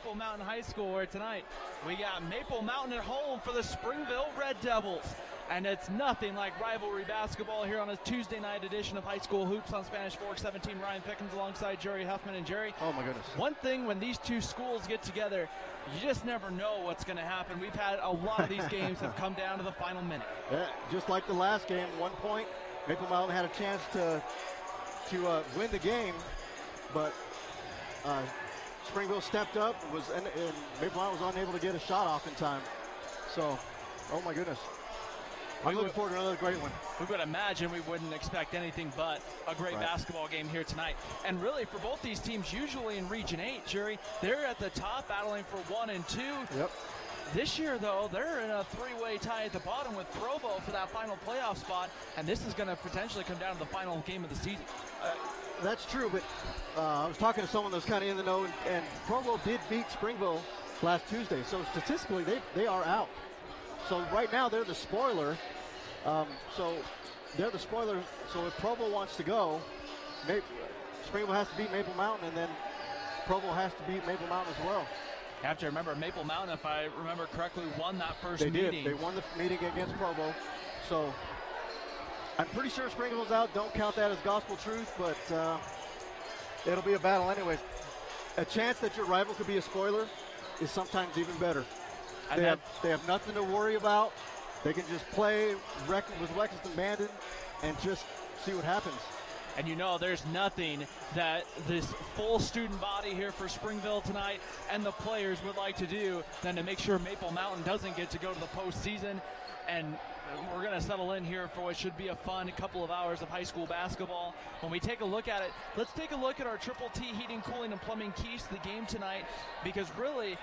Maple Mountain High School, where tonight we got Maple Mountain at home for the Springville Red Devils. And it's nothing like rivalry basketball here on a Tuesday night edition of High School Hoops on Spanish Fork 17. Ryan Pickens alongside Jerry Huffman. And Jerry, oh my goodness, one thing when these two schools get together, you just never know what's going to happen. We've had a lot of these games have come down to the final minute. Yeah, just like the last game, 1 point, Maple Mountain had a chance to win the game, but Springville stepped up and Maple Mountain was unable to get a shot off in time. So, oh my goodness. I'm looking forward to another great one. We would imagine we wouldn't expect anything but a great basketball game here tonight. And really, for both these teams, usually in Region 8, Jerry, they're at the top battling for 1 and 2. Yep. This year, though, they're in a three-way tie at the bottom with Provo for that final playoff spot, and this is going to potentially come down to the final game of the season. That's true, but I was talking to someone that's kind of in the know, and Provo did beat Springville last Tuesday, so statistically they are out. So right now they're the spoiler. So they're the spoiler. So if Provo wants to go, Springville has to beat Maple Mountain, and then Provo has to beat Maple Mountain as well. You have to remember, Maple Mountain, if I remember correctly, won that first meeting. They did. They won the meeting against Provo. So I'm pretty sure Springville's out. Don't count that as gospel truth, but it'll be a battle anyways. A chance that your rival could be a spoiler is sometimes even better. They have nothing to worry about. They can just play with Lexington Bandon and just see what happens. And you know there's nothing that this full student body here for Springville tonight and the players would like to do than to make sure Maple Mountain doesn't get to go to the postseason. And we're going to settle in here for what should be a fun couple of hours of high school basketball. When we take a look at it, let's take a look at our Triple T Heating, Cooling, and Plumbing keys to the game tonight, because really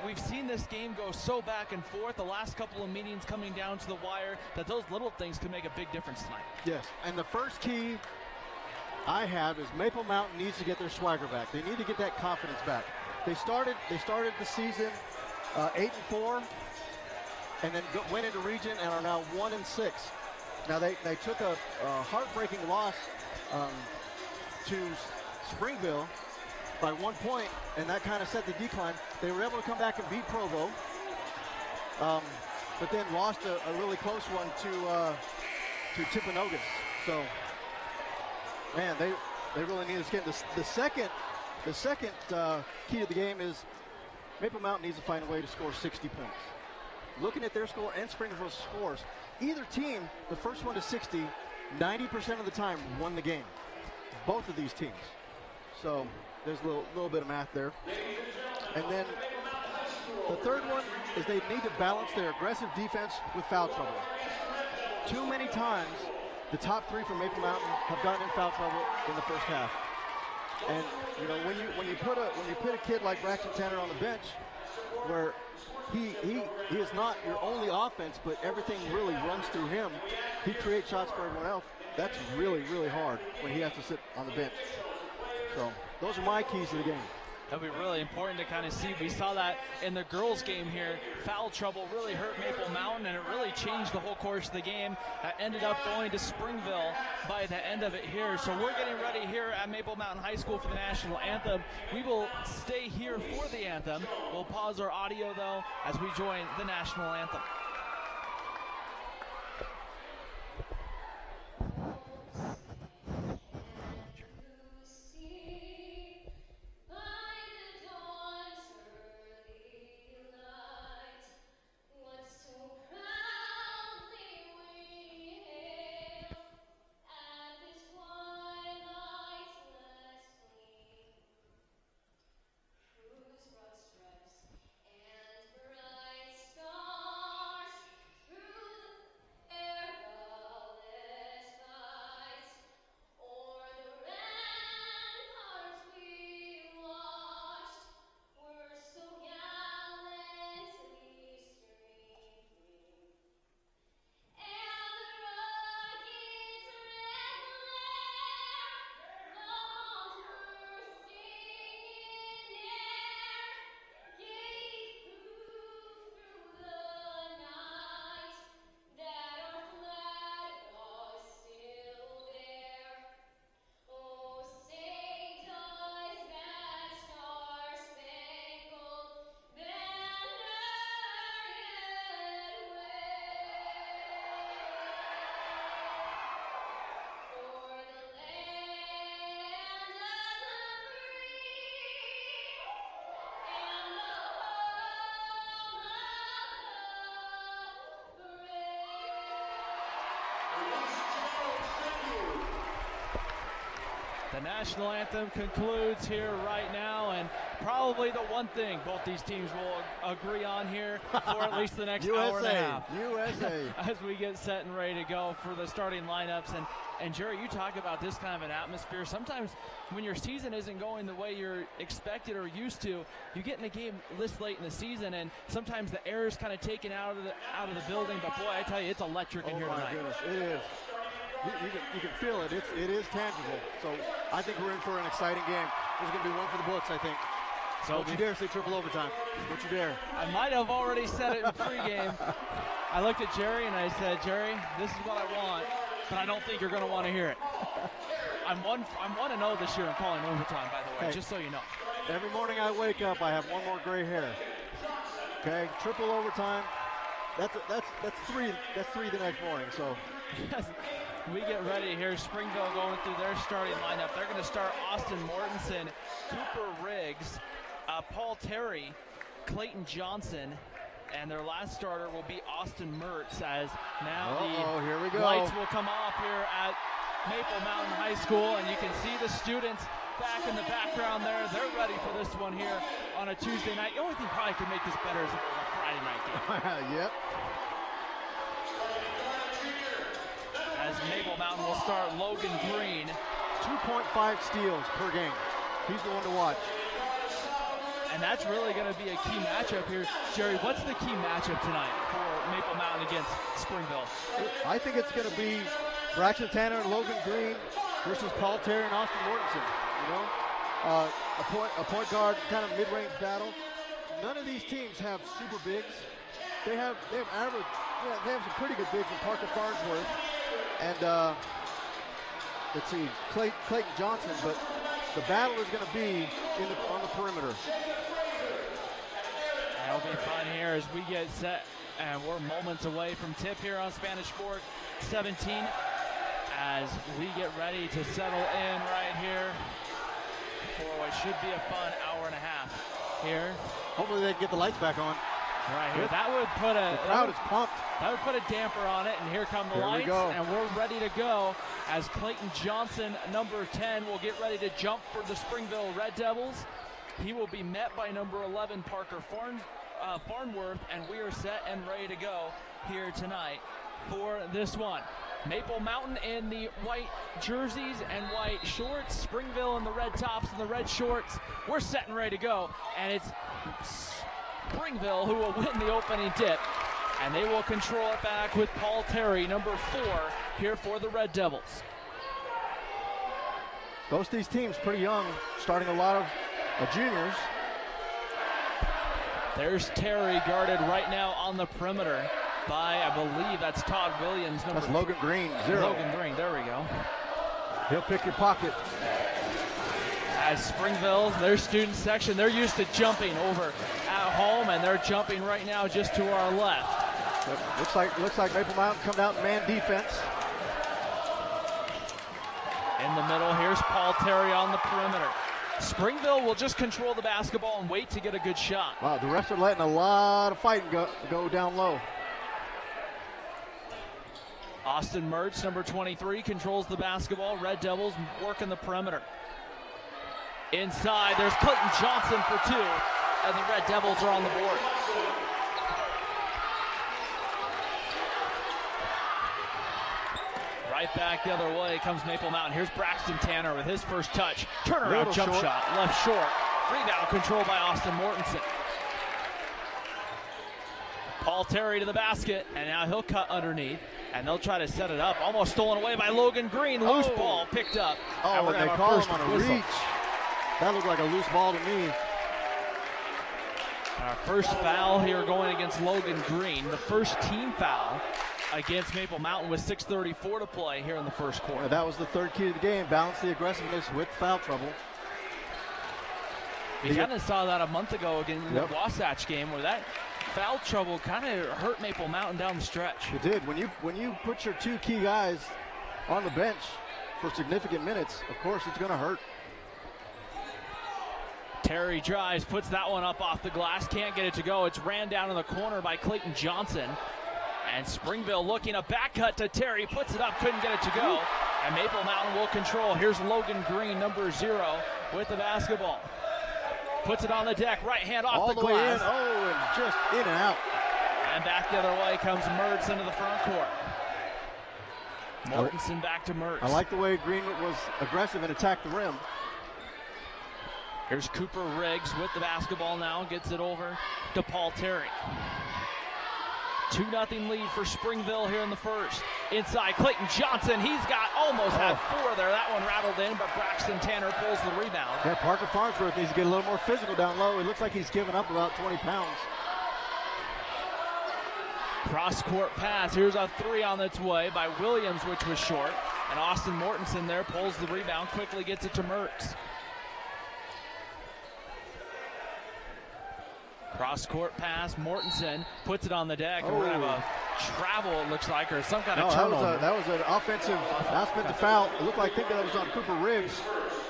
we've seen this game go so back and forth, the last couple of meetings coming down to the wire, that those little things can make a big difference tonight. Yes, and the first key I have is Maple Mountain needs to get their swagger back. They need to get that confidence back. They started the season 8-4, and then went into region and are now 1-6. Now they took a heartbreaking loss to Springville by 1 point, and that kind of set the decline. They were able to come back and beat Provo, but then lost a really close one to Timpanogos. So, man, they really need to get the second key to the game is Maple Mountain needs to find a way to score 60 points. Looking at their score and Springville's scores, either team, the first one to 60, 90% of the time won the game. Both of these teams. So there's a little bit of math there. And then the third one is they need to balance their aggressive defense with foul trouble. Too many times, the top three from Maple Mountain have gotten in foul trouble in the first half. And you know, when you put a kid like Braxton Tanner on the bench, where he is not your only offense, but everything really runs through him, he creates shots for everyone else. That's really, really hard when he has to sit on the bench. So those are my keys to the game. That'll be really important to kind of see. We saw that in the girls' game here. Foul trouble really hurt Maple Mountain, and it really changed the whole course of the game. Ended up going to Springville by the end of it here. So we're getting ready here at Maple Mountain High School for the national anthem. We will stay here for the anthem. We'll pause our audio, though, as we join the national anthem. The national anthem concludes here right now, and probably the one thing both these teams will agree on here for at least the next hour and a half. USA. As we get set and ready to go for the starting lineups. And Jerry, you talk about this kind of an atmosphere. Sometimes when your season isn't going the way you're expected or used to, you get in a game this late in the season, and sometimes the air is kind of taken out of the building. But boy, I tell you, it's electric in here tonight. Oh my goodness, it is. You can feel it. It is tangible. So I think we're in for an exciting game. This is going to be one for the books, I think. So don't you dare say triple overtime. Don't you dare. I might have already said it in pregame. I looked at Jerry and I said, Jerry, this is what I want, but I don't think you're going to want to hear it. I'm 1-0 this year in calling overtime, by the way, just so you know. Every morning I wake up, I have one more gray hair. Okay, triple overtime. That's three. That's three the next morning. So. We get ready here. Springville going through their starting lineup. They're going to start Austin Mortensen, Cooper Riggs, Paul Terry, Clayton Johnson, and their last starter will be Austin Mertz, as now here we go. Lights will come off here at Maple Mountain High School, and you can see the students back in the background there. They're ready for this one here on a Tuesday night. The only thing probably could make this better is if it was a Friday night game. Yep. As Maple Mountain will start Logan Green. 2.5 steals per game. He's the one to watch. And that's really going to be a key matchup here. Jerry, what's the key matchup tonight for Maple Mountain against Springville? I think it's going to be Braxton Tanner and Logan Green versus Paul Terry and Austin Mortensen. You know, a point guard kind of mid-range battle. None of these teams have super bigs. They have average. Yeah, they have some pretty good bigs in Parker Farnsworth and let's see, Clayton Johnson. But the battle is going to be on the perimeter. It'll be fun here as we get set, and we're moments away from tip here on Spanish Fork 17 as we get ready to settle in right here for what should be a fun hour and a half here. Hopefully they can get the lights back on. Right here, that would put the crowd is pumped. That would put a damper on it, and here come the lights, and we're ready to go as Clayton Johnson, number 10, will get ready to jump for the Springville Red Devils. He will be met by number 11, Parker Farnworth, and we are set and ready to go here tonight for this one. Maple Mountain in the white jerseys and white shorts, Springville in the red tops and the red shorts. We're set and ready to go, and it's Springville who will win the opening tip, and they will control it back with Paul Terry, number 4, here for the Red Devils. Both these teams pretty young, starting a lot of juniors. There's Terry guarded right now on the perimeter by, I believe that's Todd Williams. That's Logan Green, 0. Logan Green, there we go. He'll pick your pocket. As Springville, their student section, they're used to jumping over at home, and they're jumping right now just to our left. But looks like Maple Mountain coming out in man defense. In the middle, here's Paul Terry on the perimeter. Springville will just control the basketball and wait to get a good shot. Wow, the refs are letting a lot of fighting go down low. Austin Mertz, number 23, controls the basketball. Red Devils working the perimeter. Inside, there's Clayton Johnson for 2, and the Red Devils are on the board. Right back the other way comes Maple Mountain. Here's Braxton Tanner with his first touch. Turnaround jump shot, left short. Rebound controlled by Austin Mortensen. Paul Terry to the basket, and now he'll cut underneath, and they'll try to set it up. Almost stolen away by Logan Green. Loose ball picked up. Oh, and they call him on a reach. That looked like a loose ball to me. Our first foul here going against Logan Green. The first team foul against Maple Mountain with 6:34 to play here in the first quarter. Yeah, that was the third key to the game. Balance the aggressiveness with foul trouble. We kind of saw that a month ago against the Wasatch game, where that foul trouble kind of hurt Maple Mountain down the stretch. It did. When you put your 2 key guys on the bench for significant minutes, of course it's going to hurt. Terry drives, puts that one up off the glass, can't get it to go. It's ran down in the corner by Clayton Johnson. And Springville looking a back cut to Terry, puts it up, couldn't get it to go. And Maple Mountain will control. Here's Logan Green, number 0, with the basketball. Puts it on the deck, right hand off the glass. All the way in, and just in and out. And back the other way comes Mertz into the front court. Mortensen back to Mertz. I like the way Green was aggressive and attacked the rim. Here's Cooper Riggs with the basketball now, gets it over to Paul Terry. 2-0 lead for Springville here in the first. Inside, Clayton Johnson, he's got almost had 4 there. That one rattled in, but Braxton Tanner pulls the rebound. Yeah, Parker Farnsworth needs to get a little more physical down low. It looks like he's given up about 20 pounds. Cross-court pass. Here's a 3 on its way by Williams, which was short. And Austin Mortensen there pulls the rebound, quickly gets it to Mertz. Cross-court pass. Mortensen puts it on the deck. And we're going to have a travel, it looks like, or some kind of turnover. That was an offensive foul. It looked like, I think that was on Cooper Riggs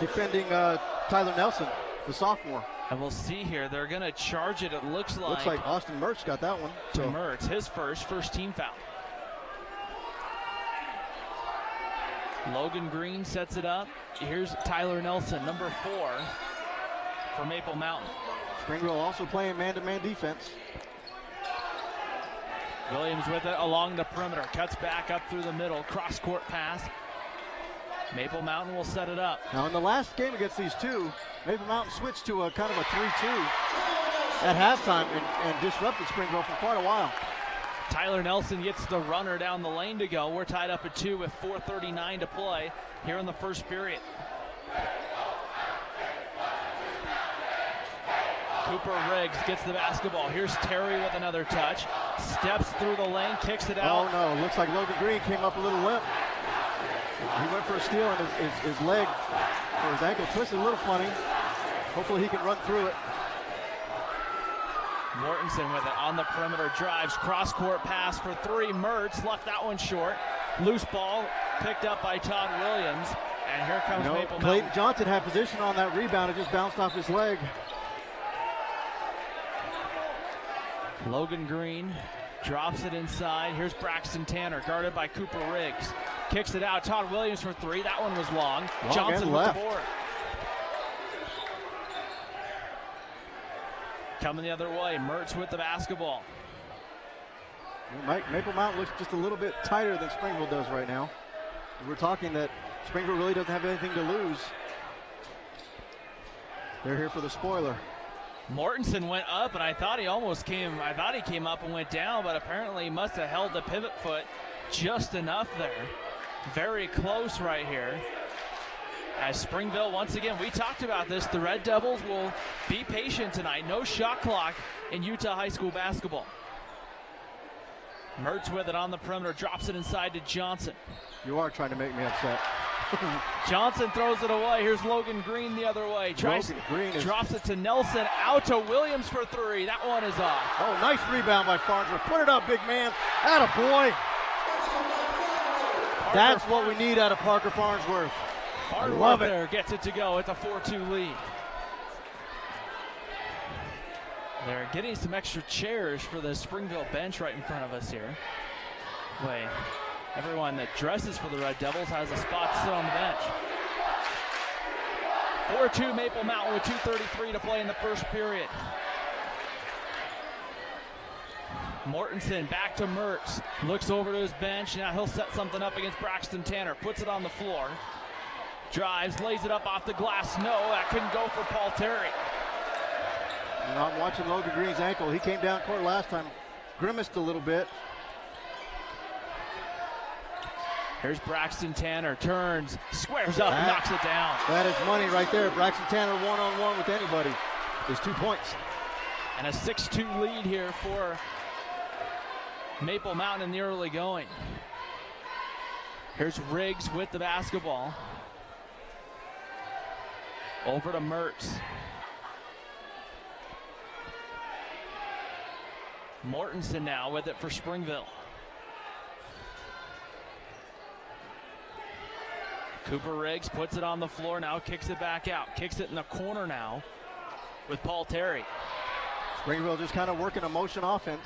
defending Tyler Nelson, the sophomore. And we'll see here. They're going to charge it, it looks like. Looks like Austin Mertz got that one. To Mertz, his first team foul. Logan Green sets it up. Here's Tyler Nelson, number 4 for Maple Mountain. Springville also playing man-to-man defense. Williams with it along the perimeter. Cuts back up through the middle. Cross-court pass. Maple Mountain will set it up. Now in the last game against these two, Maple Mountain switched to a kind of a 3-2 at halftime and disrupted Springville for quite a while. Tyler Nelson gets the runner down the lane to go. We're tied up at 2 with 4:39 to play here in the first period. Cooper Riggs gets the basketball. Here's Terry with another touch. Steps through the lane, kicks it out. Oh no, looks like Logan Green came up a little limp. He went for a steal and his leg, or his ankle twisted a little funny. Hopefully he can run through it. Mortensen with it on the perimeter, drives, cross-court pass for 3. Mertz left that one short. Loose ball picked up by Todd Williams. And here comes Maple Mountain. Clayton Johnson had position on that rebound. It just bounced off his leg. Logan Green drops it inside. Here's Braxton Tanner, guarded by Cooper Riggs. Kicks it out. Todd Williams for 3. That one was long. Johnson with the board. Coming the other way. Mertz with the basketball. Maple Mountain looks just a little bit tighter than Springville does right now. We're talking that Springville really doesn't have anything to lose. They're here for the spoiler. Mortensen went up, and I thought he came up and went down, but apparently he must have held the pivot foot just enough there. Very close right here. As Springville, once again, we talked about this, the Red Devils will be patient tonight. No shot clock in Utah High School basketball. Mertz with it on the perimeter, drops it inside to Johnson. You are trying to make me upset. Johnson throws it away. Here's Logan Green the other way. Drops it to Nelson, out to Williams for 3. That one is off. Oh, nice rebound by Farnsworth. Put it up, big man. Atta boy. That's what we need out of Parker Farnsworth. Farnsworth love it. There gets it to go. It's a 4-2 lead. They're getting some extra chairs for the Springville bench right in front of us here. Wait. Everyone that dresses for the Red Devils has a spot to sit on the bench. 4-2 Maple Mountain with 2:33 to play in the first period. Mortensen back to Mertz. Looks over to his bench. Now he'll set something up against Braxton Tanner. Puts it on the floor. Drives, lays it up off the glass. No, that couldn't go for Paul Terry. You know, I'm watching Logan Green's ankle. He came down court last time, grimaced a little bit. Here's Braxton Tanner, turns, squares up, and knocks it down. That is money right there. Braxton Tanner one-on-one with anybody. There's 2 points. And a 6-2 lead here for Maple Mountain in the early going. Here's Riggs with the basketball. Over to Mertz. Mortensen now with it for Springville. Cooper Riggs puts it on the floor now, kicks it back out. Kicks it in the corner now with Paul Terry. Springville just kind of working a motion offense.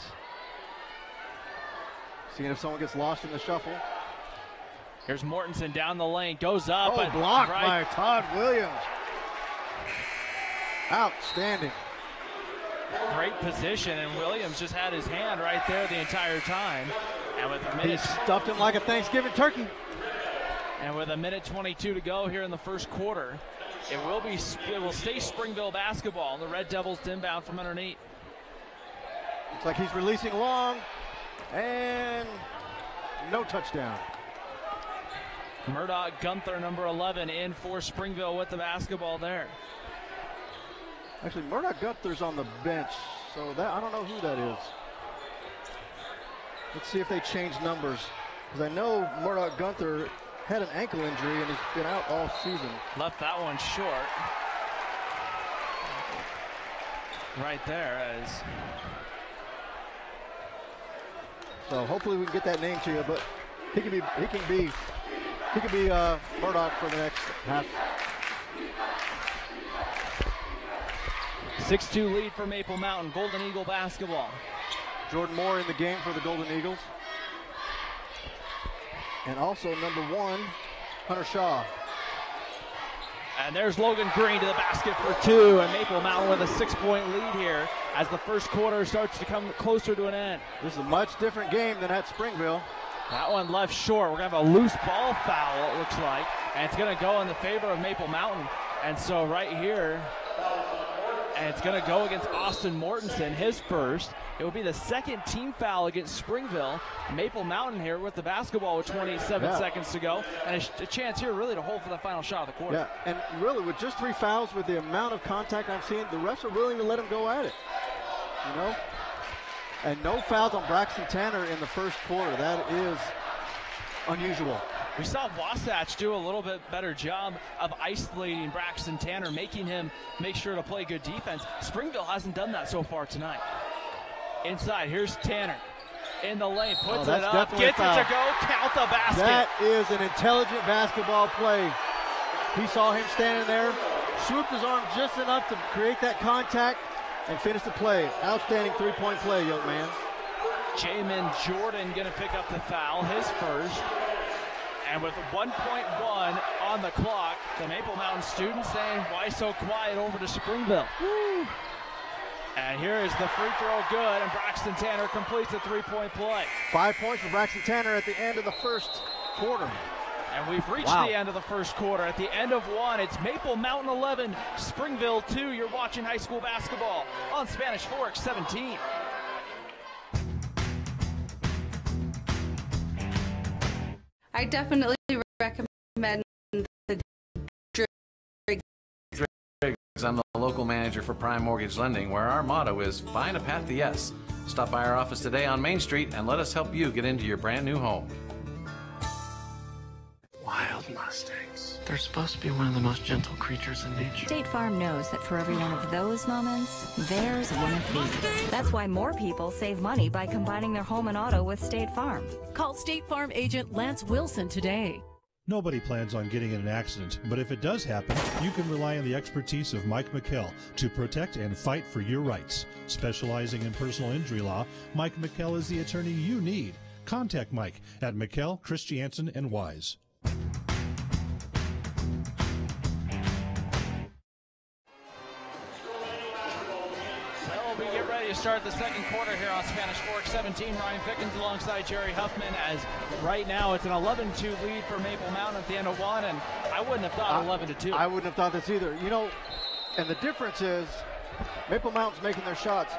Seeing if someone gets lost in the shuffle. Here's Mortensen down the lane, goes up. Oh, blocked by Todd Williams. Outstanding. Great position, and Williams just had his hand right there the entire time. And with a minute, he stuffed him like a Thanksgiving turkey. And with a minute 22 to go here in the first quarter, it will stay Springville basketball. The Red Devils inbound from underneath. Looks like he's releasing long, and no touchdown. Murdoch Gunther, number 11, in for Springville with the basketball there. Actually, Murdoch Gunther's on the bench, so that I don't know who that is. Let's see if they change numbers, because I know Murdoch Gunther had an ankle injury and has been out all season. Left that one short. Right there as. So hopefully we can get that name to you, but he can be Murdoch for the next half. 6-2 lead for Maple Mountain. Golden Eagle basketball. Jordan Moore in the game for the Golden Eagles. And also number 1, Hunter Shaw. And there's Logan Green to the basket for 2, and Maple Mountain with a 6-point lead here as the first quarter starts to come closer to an end. This is a much different game than at Springville. That one left short. We're going to have a loose ball foul, it looks like, and it's going to go in the favor of Maple Mountain. And so right here, and it's going to go against Austin Mortensen, his first. It will be the second team foul against Springville. Maple Mountain here with the basketball with 27 seconds to go. And a chance here really to hold for the final shot of the quarter. Yeah, and really with just 3 fouls, with the amount of contact I'm seeing, the refs are willing to let him go at it. You know? And no fouls on Braxton Tanner in the first quarter. That is unusual. We saw Wasatch do a little bit better job of isolating Braxton Tanner, making him make sure to play good defense. Springville hasn't done that so far tonight. Inside, here's Tanner in the lane, puts it up, gets it to go, count the basket. That is an intelligent basketball play. He saw him standing there, swooped his arm just enough to create that contact and finish the play. Outstanding 3-point play, young man. Jamin Jordan gonna pick up the foul, his first. And with 1.1 on the clock, the Maple Mountain students saying, why so quiet over to Springville? Woo. And here is the free throw good, and Braxton Tanner completes a 3-point play. 5 points for Braxton Tanner at the end of the first quarter. And we've reached the end of the first quarter. At the end of one, it's Maple Mountain 11, Springville 2. You're watching high school basketball on Spanish Fork 17. I definitely recommend the Driggs. I'm the local manager for Prime Mortgage Lending, where our motto is find a path to yes. Stop by our office today on Main Street and let us help you get into your brand new home. Wild Mustangs. They're supposed to be one of the most gentle creatures in nature. State Farm knows that for every one of those moments, there's one of these. That's why more people save money by combining their home and auto with State Farm. Call State Farm agent Lance Wilson today. Nobody plans on getting in an accident, but if it does happen, you can rely on the expertise of Mike McKell to protect and fight for your rights. Specializing in personal injury law, Mike McKell is the attorney you need. Contact Mike at McKell, Christiansen, and Wise. Start the second quarter here on Spanish Fork 17. Ryan Pickens alongside Jerry Huffman, as right now it's an 11-2 lead for Maple Mountain at the end of one, and I wouldn't have thought 11-2. I wouldn't have thought this either. You know, and the difference is Maple Mountain's making their shots.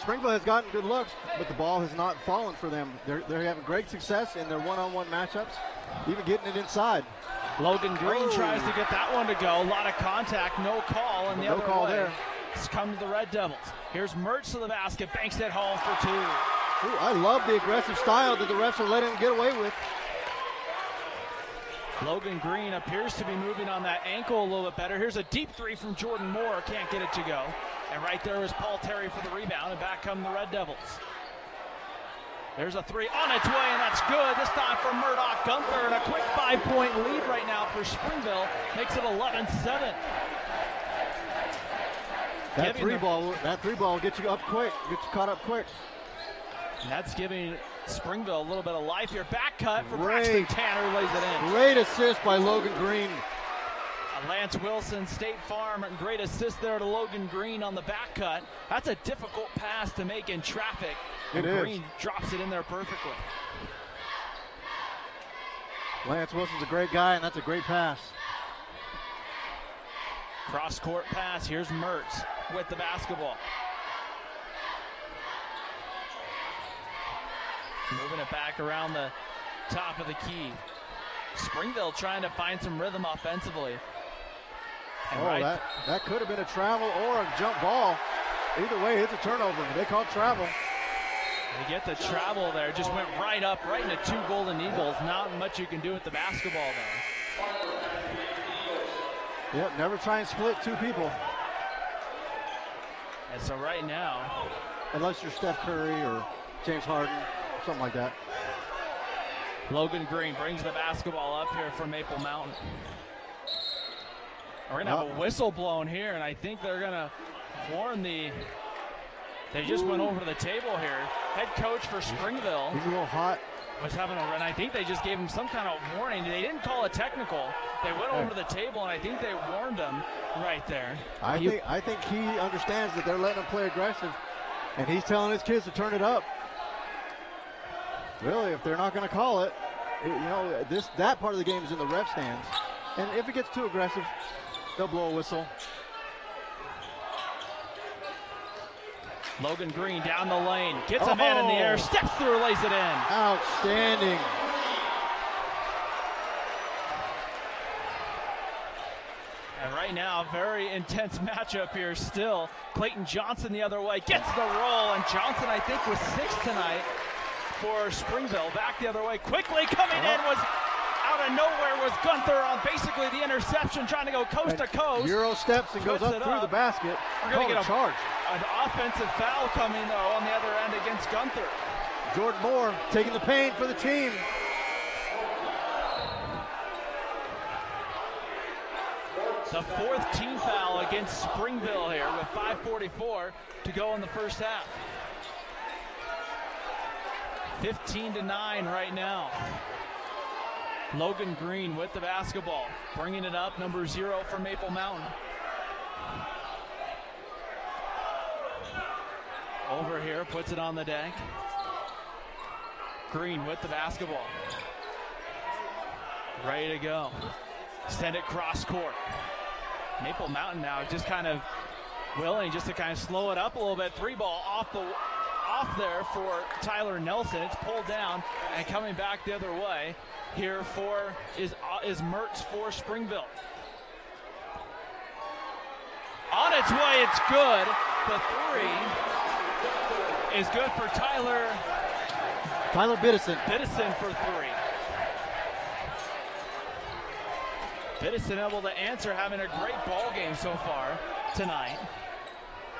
Springville has gotten good looks, but the ball has not fallen for them. They're having great success in their one-on-one matchups, even getting it inside. Logan Green tries to get that one to go. A lot of contact, no call, and the other call way. there. It's come to the Red Devils. Here's Mertz to the basket, banks it home for 2. Ooh, I love the aggressive style that the refs are letting him get away with. Logan Green appears to be moving on that ankle a little bit better. Here's a deep 3 from Jordan Moore, can't get it to go. And right there is Paul Terry for the rebound, and back come the Red Devils. There's a 3 on its way, and that's good. This time from Murdoch Gunther, and a quick 5-point lead right now for Springville. Makes it 11-7. That three ball will get you up quick, get you caught up quick. And that's giving Springville a little bit of life here. Back cut for Braxton Tanner, lays it in. Great assist by Logan Green. Lance Wilson, State Farm, great assist there to Logan Green on the back cut. That's a difficult pass to make in traffic. And Green drops it in there perfectly. Lance Wilson's a great guy, and that's a great pass. Cross-court pass. Here's Mertz with the basketball. Moving it back around the top of the key. Springville trying to find some rhythm offensively. And that could have been a travel or a jump ball. Either way, it's a turnover. They call travel. They get the travel there. Just went right up, right into two Golden Eagles. Not much you can do with the basketball there. Yep, never try and split two people. And so right now, unless you're Steph Curry or James Harden, something like that. Logan Green brings the basketball up here for Maple Mountain. We're going to have a whistle blown here, and I think they're going to warn the... They just went over to the table here. Head coach for Springville. He's a little hot. Was having a run. I think they just gave him some kind of warning. They didn't call a technical. They went over to the table, and I think they warned him right there. I think he understands that they're letting him play aggressive, and he's telling his kids to turn it up. Really, if they're not going to call it, that part of the game is in the ref's hands. And if it gets too aggressive, they'll blow a whistle. Logan Green down the lane, gets a man in the air, steps through, lays it in. Outstanding. And right now, very intense matchup here still. Clayton Johnson the other way, gets the roll, and Johnson, I think, was 6 tonight for Springville. Back the other way, quickly coming in was out of nowhere was Gunther on basically the interception, trying to go coast to coast. Euro steps and goes up through the basket. We're going to get a charge. An offensive foul coming, though, on the other end against Gunther. Jordan Moore taking the pain for the team. The 4th team foul against Springville here with 5:44 to go in the first half. 15-9 right now. Logan Green with the basketball, bringing it up, number 0 for Maple Mountain. Over here, puts it on the deck. Green with the basketball. Ready to go. Send it cross court. Maple Mountain now just kind of willing just to kind of slow it up a little bit. 3-ball off there for Tyler Nelson. It's pulled down and coming back the other way. Here is Mertz for Springville. On its way, it's good. The 3 is good for Tyler Biddison. Biddison for 3. Biddison able to answer, having a great ball game so far tonight.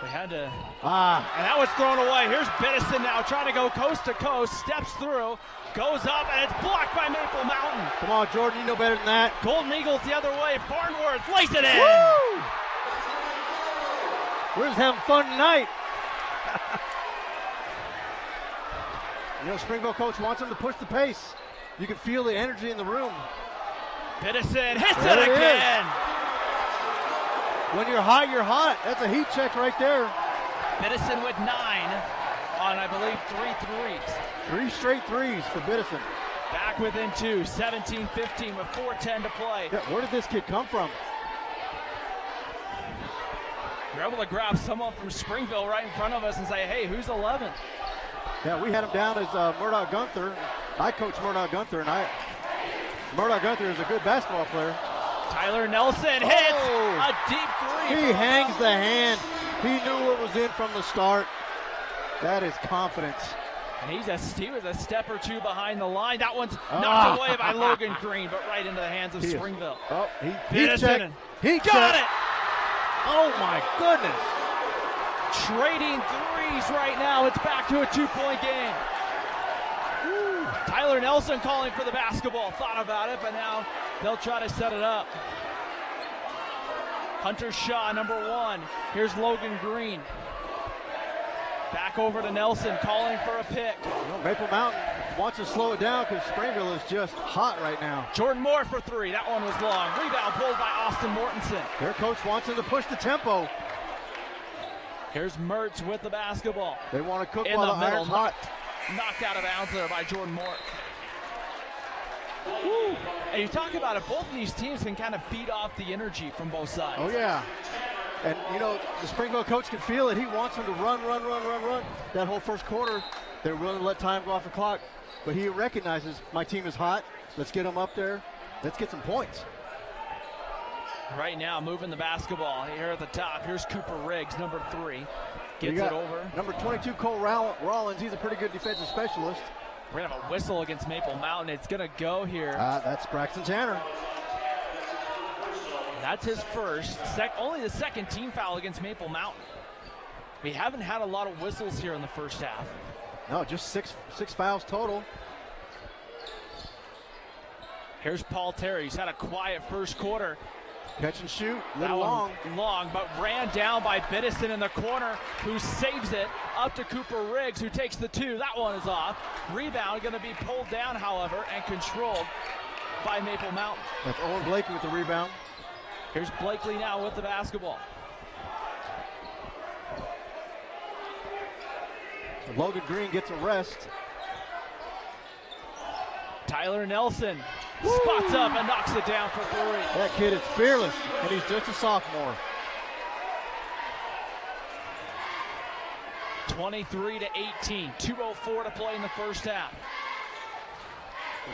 They had to, and that was thrown away. Here's Biddison now trying to go coast to coast, steps through, goes up, and it's blocked by Maple Mountain. Come on, Jordan, you know better than that. Golden Eagles the other way, Farnworth lays it in. Woo! We're just having fun tonight. Springville coach wants them to push the pace. You can feel the energy in the room. Biddison hits it again. When you're hot, you're hot. That's a heat check right there. Biddison with 9 on, I believe, 3 threes. 3 straight threes for Biddison. Back within 2, 17-15 with 4:10 to play. Yeah, where did this kid come from? You're able to grab someone from Springville right in front of us and say, hey, who's 11? Yeah, we had him down as Murdoch Gunther. I coach Murdoch Gunther, and Murdoch Gunther is a good basketball player. Tyler Nelson hits a deep 3. He hangs the hand. He knew what was in from the start. That is confidence. And he was a step or 2 behind the line. That one's knocked away by Logan Green, but right into the hands of Springville. He checked. He got it. Oh my goodness. Trading threes right now. It's back to a 2-point game. Woo. Tyler Nelson calling for the basketball. Thought about it, but now they'll try to set it up. Hunter Shaw, number 1. Here's Logan Green. Back over to Nelson, calling for a pick. Well, Maple Mountain wants to slow it down because Springville is just hot right now. Jordan Moore for three. That one was long. Rebound pulled by Austin Mortensen. Their coach wants them to push the tempo. Here's Mertz with the basketball. They want to cook in while the the middle, iron's hot. Knocked out of bounds there by Jordan Moore. Woo. And you talk about it, both of these teams can kind of feed off the energy from both sides. Oh, yeah. And, you know, the Springville coach can feel it. He wants them to run. That whole first quarter, they're willing to let time go off the clock. But he recognizes my team is hot. Let's get them up there. Let's get some points. Right now, moving the basketball here at the top. Here's Cooper Riggs, number 3. Gets it over. Number 22, Cole Rollins. He's a pretty good defensive specialist. We're going to have a whistle against Maple Mountain. It's going to go here. That's Braxton Tanner. That's his first. Only the second team foul against Maple Mountain. We haven't had a lot of whistles here in the first half. No, just six fouls total. Here's Paul Terry. He's had a quiet first quarter. Catch and shoot, little long, but ran down by Biddison in the corner, who saves it up to Cooper Riggs, who takes the 2. That one is off. Rebound going to be pulled down, however, and controlled by Maple Mountain. That's Owen Blakely with the rebound. Here's Blakely now with the basketball. So Logan Green gets a rest. Tyler Nelson spots up and knocks it down for 3. That kid is fearless, and he's just a sophomore. 23-18, 2:04 to play in the first half.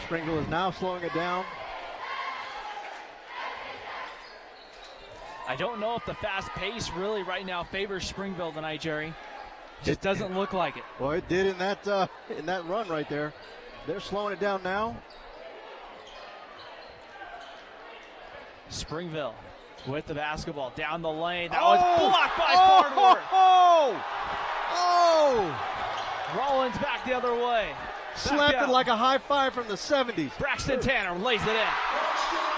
Springville is now slowing it down. I don't know if the fast pace really right now favors Springville tonight, Jerry. Just doesn't look like it. Well, it did in that run right there. They're slowing it down now. Springville with the basketball down the lane. That was blocked by Farnworth. Rollins back the other way. Slapped it like a high five from the 70s. Braxton Tanner lays it in.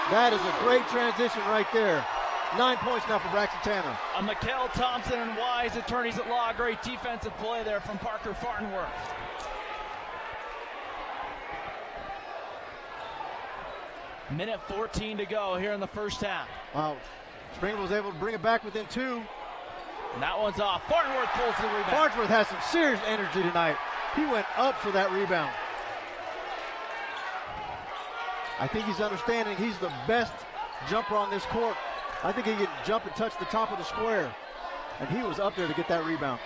That is a great transition right there. 9 points now for Braxton Tanner. Mikhail Thompson and Wise, attorneys at law. Great defensive play there from Parker Farnworth. Minute 14 to go here in the first half. Wow. Springville was able to bring it back within 2. And that one's off. Farnworth pulls the rebound. Farnsworth has some serious energy tonight. He went up for that rebound. I think he's understanding he's the best jumper on this court. I think he can jump and touch the top of the square. And he was up there to get that rebound.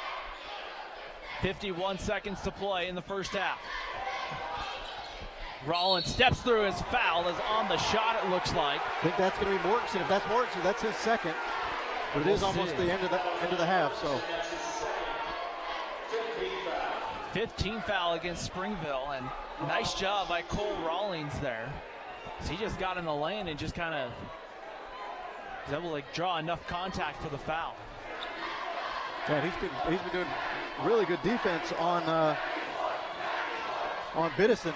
51 seconds to play in the first half. Rollins steps through, his foul is on the shot, it looks like. I think that's going to be Mortensen. If that's Mortensen, that's his second. But it is almost the end of the half, so. 15 foul against Springville, and nice job by Cole Rollins there. So he just got in the lane and just kind of was able to draw enough contact for the foul. Yeah, he's been doing really good defense on Biddison.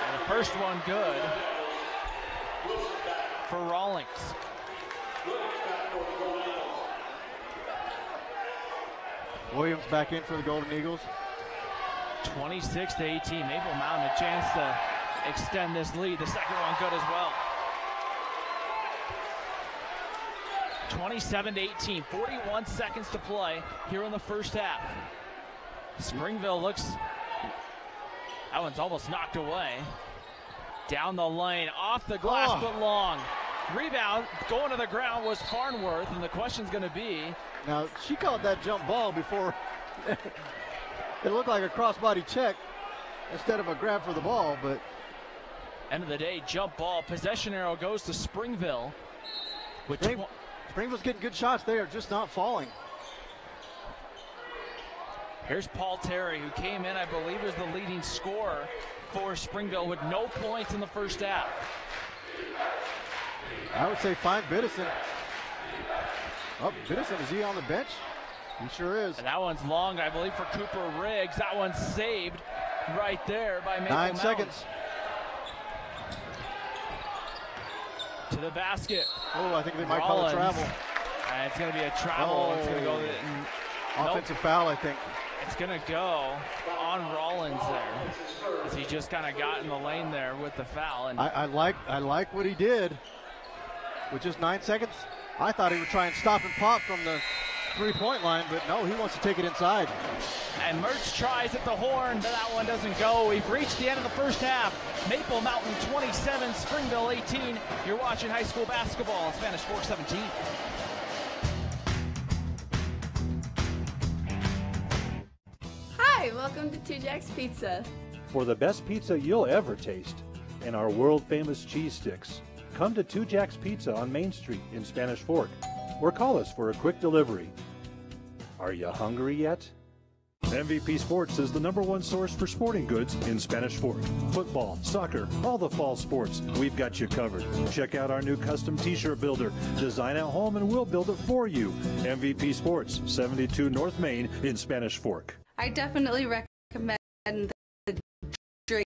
And the first one good for Rawlings. Williams back in for the Golden Eagles. 26-18. Maple Mountain a chance to extend this lead. The second one good as well. 27-18. 41 seconds to play here in the first half. Springville looks. That one's almost knocked away. Down the lane, off the glass, but long. Rebound going to the ground was Farnworth, and the question's going to be. Now, she called that jump ball before. It looked like a crossbody check instead of a grab for the ball, but. End of the day, jump ball. Possession arrow goes to Springville. Springville's getting good shots. They are just not falling. Here's Paul Terry, who came in, I believe, as the leading scorer for Springville with no points in the first half. I would say find Biddison. Oh, Biddison, is he on the bench? He sure is. And that one's long, I believe, for Cooper Riggs. That one's saved right there by Maple Mountain. 9 seconds. To the basket. Oh, I think they might call it travel. And it's going to be a travel. It's going to go Offensive foul, I think. It's going to go on Rollins there, as he just kind of got in the lane there with the foul. And I like what he did with just 9 seconds. I thought he would try and stop and pop from the three-point line, but no, he wants to take it inside. And Mertz tries at the horn, but that one doesn't go. We've reached the end of the first half. Maple Mountain 27, Springville 18. You're watching high school basketball, Spanish Fork 17. Hi, welcome to Two Jacks Pizza. For the best pizza you'll ever taste and our world-famous cheese sticks, come to Two Jacks Pizza on Main Street in Spanish Fork, or call us for a quick delivery. Are you hungry yet? MVP Sports is the #1 source for sporting goods in Spanish Fork. Football, soccer, all the fall sports, we've got you covered. Check out our new custom t-shirt builder. Design at home and we'll build it for you. MVP Sports, 72 North Main in Spanish Fork. I definitely recommend the drink.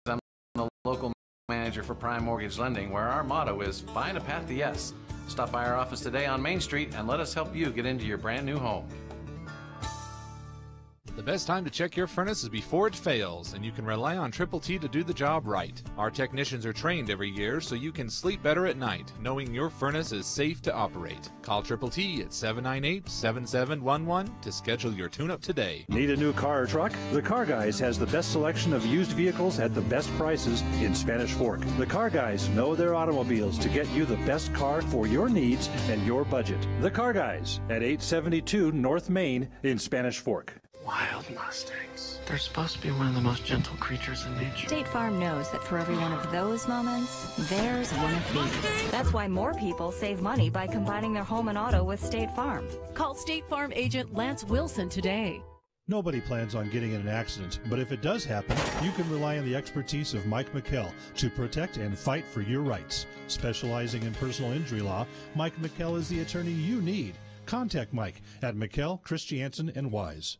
I'm the local manager for Prime Mortgage Lending, where our motto is find a path to yes. Stop by our office today on Main Street and let us help you get into your brand new home. The best time to check your furnace is before it fails, and you can rely on Triple T to do the job right. Our technicians are trained every year so you can sleep better at night, knowing your furnace is safe to operate. Call Triple T at 798-7711 to schedule your tune-up today. Need a new car or truck? The Car Guys has the best selection of used vehicles at the best prices in Spanish Fork. The Car Guys know their automobiles to get you the best car for your needs and your budget. The Car Guys at 872 North Main in Spanish Fork. Wild Mustangs. They're supposed to be one of the most gentle creatures in nature. State Farm knows that for every one of those moments, there's one of these. That's why more people save money by combining their home and auto with State Farm. Call State Farm agent Lance Wilson today. Nobody plans on getting in an accident, but if it does happen, you can rely on the expertise of Mike McKell to protect and fight for your rights. Specializing in personal injury law, Mike McKell is the attorney you need. Contact Mike at McKell, Christiansen, and Wise.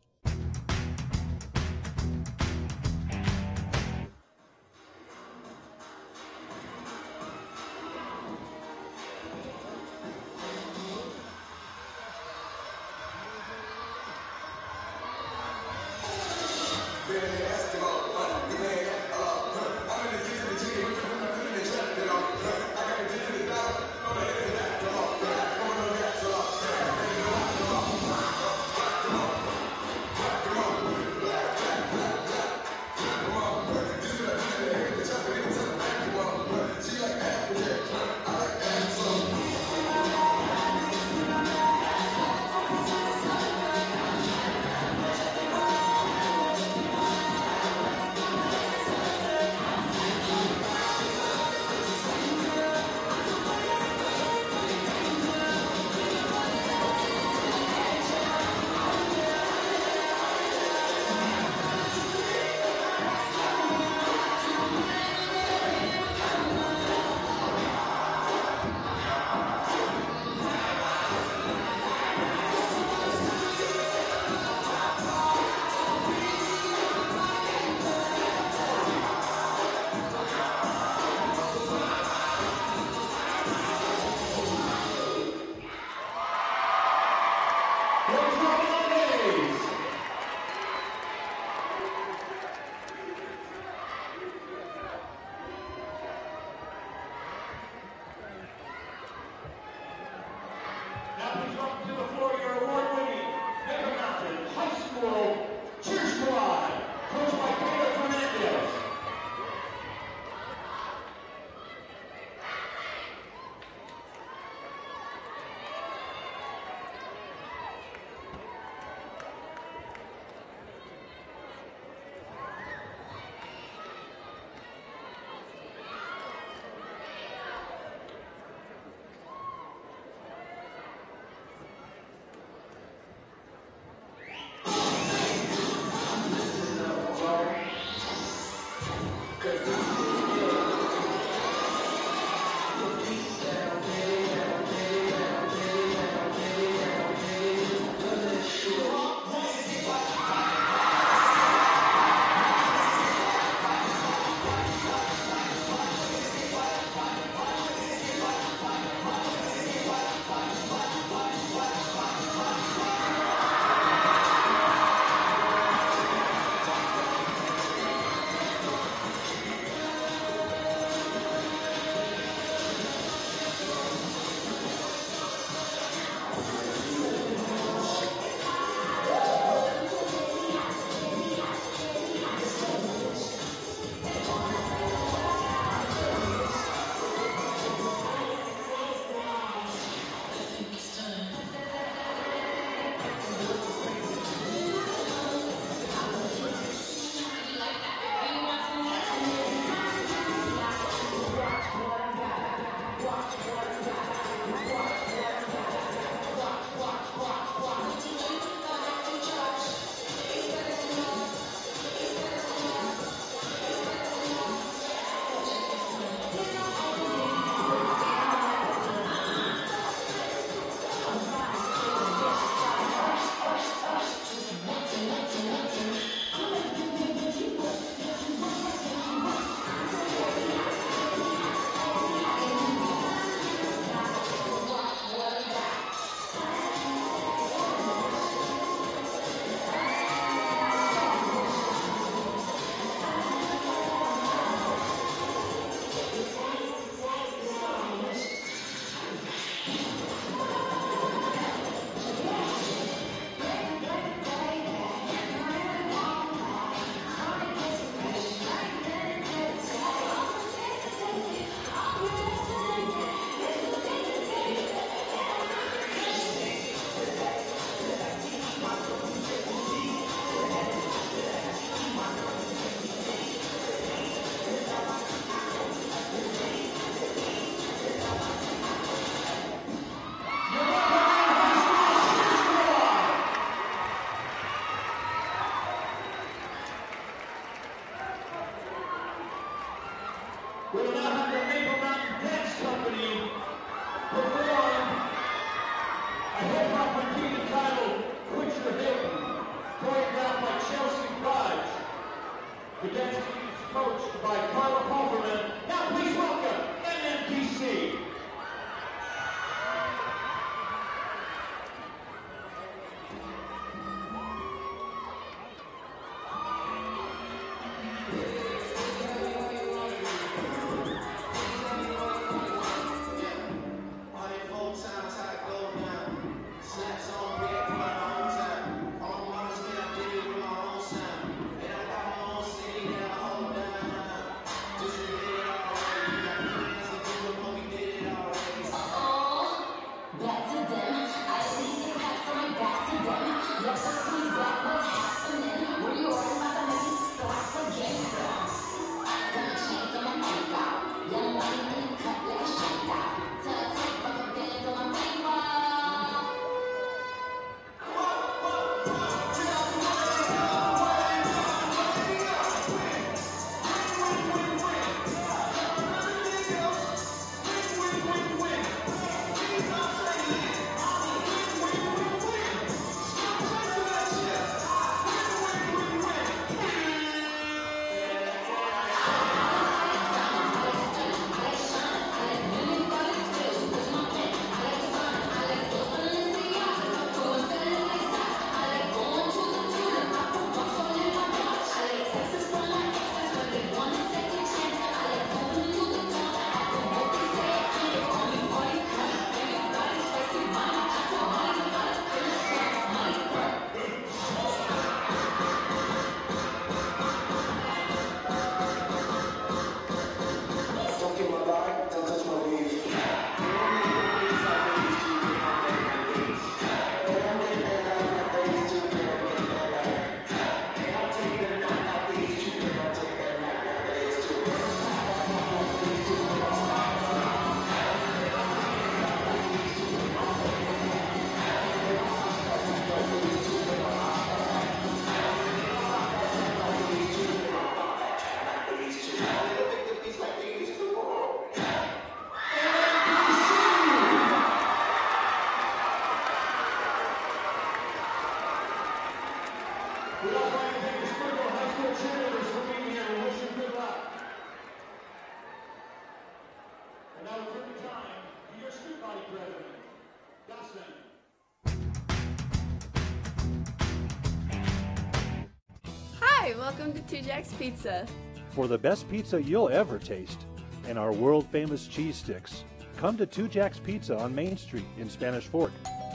Hi, welcome to 2 Jacks Pizza. For the best pizza you'll ever taste and our world-famous cheese sticks, come to 2 Jacks Pizza on Main Street in Spanish Fork,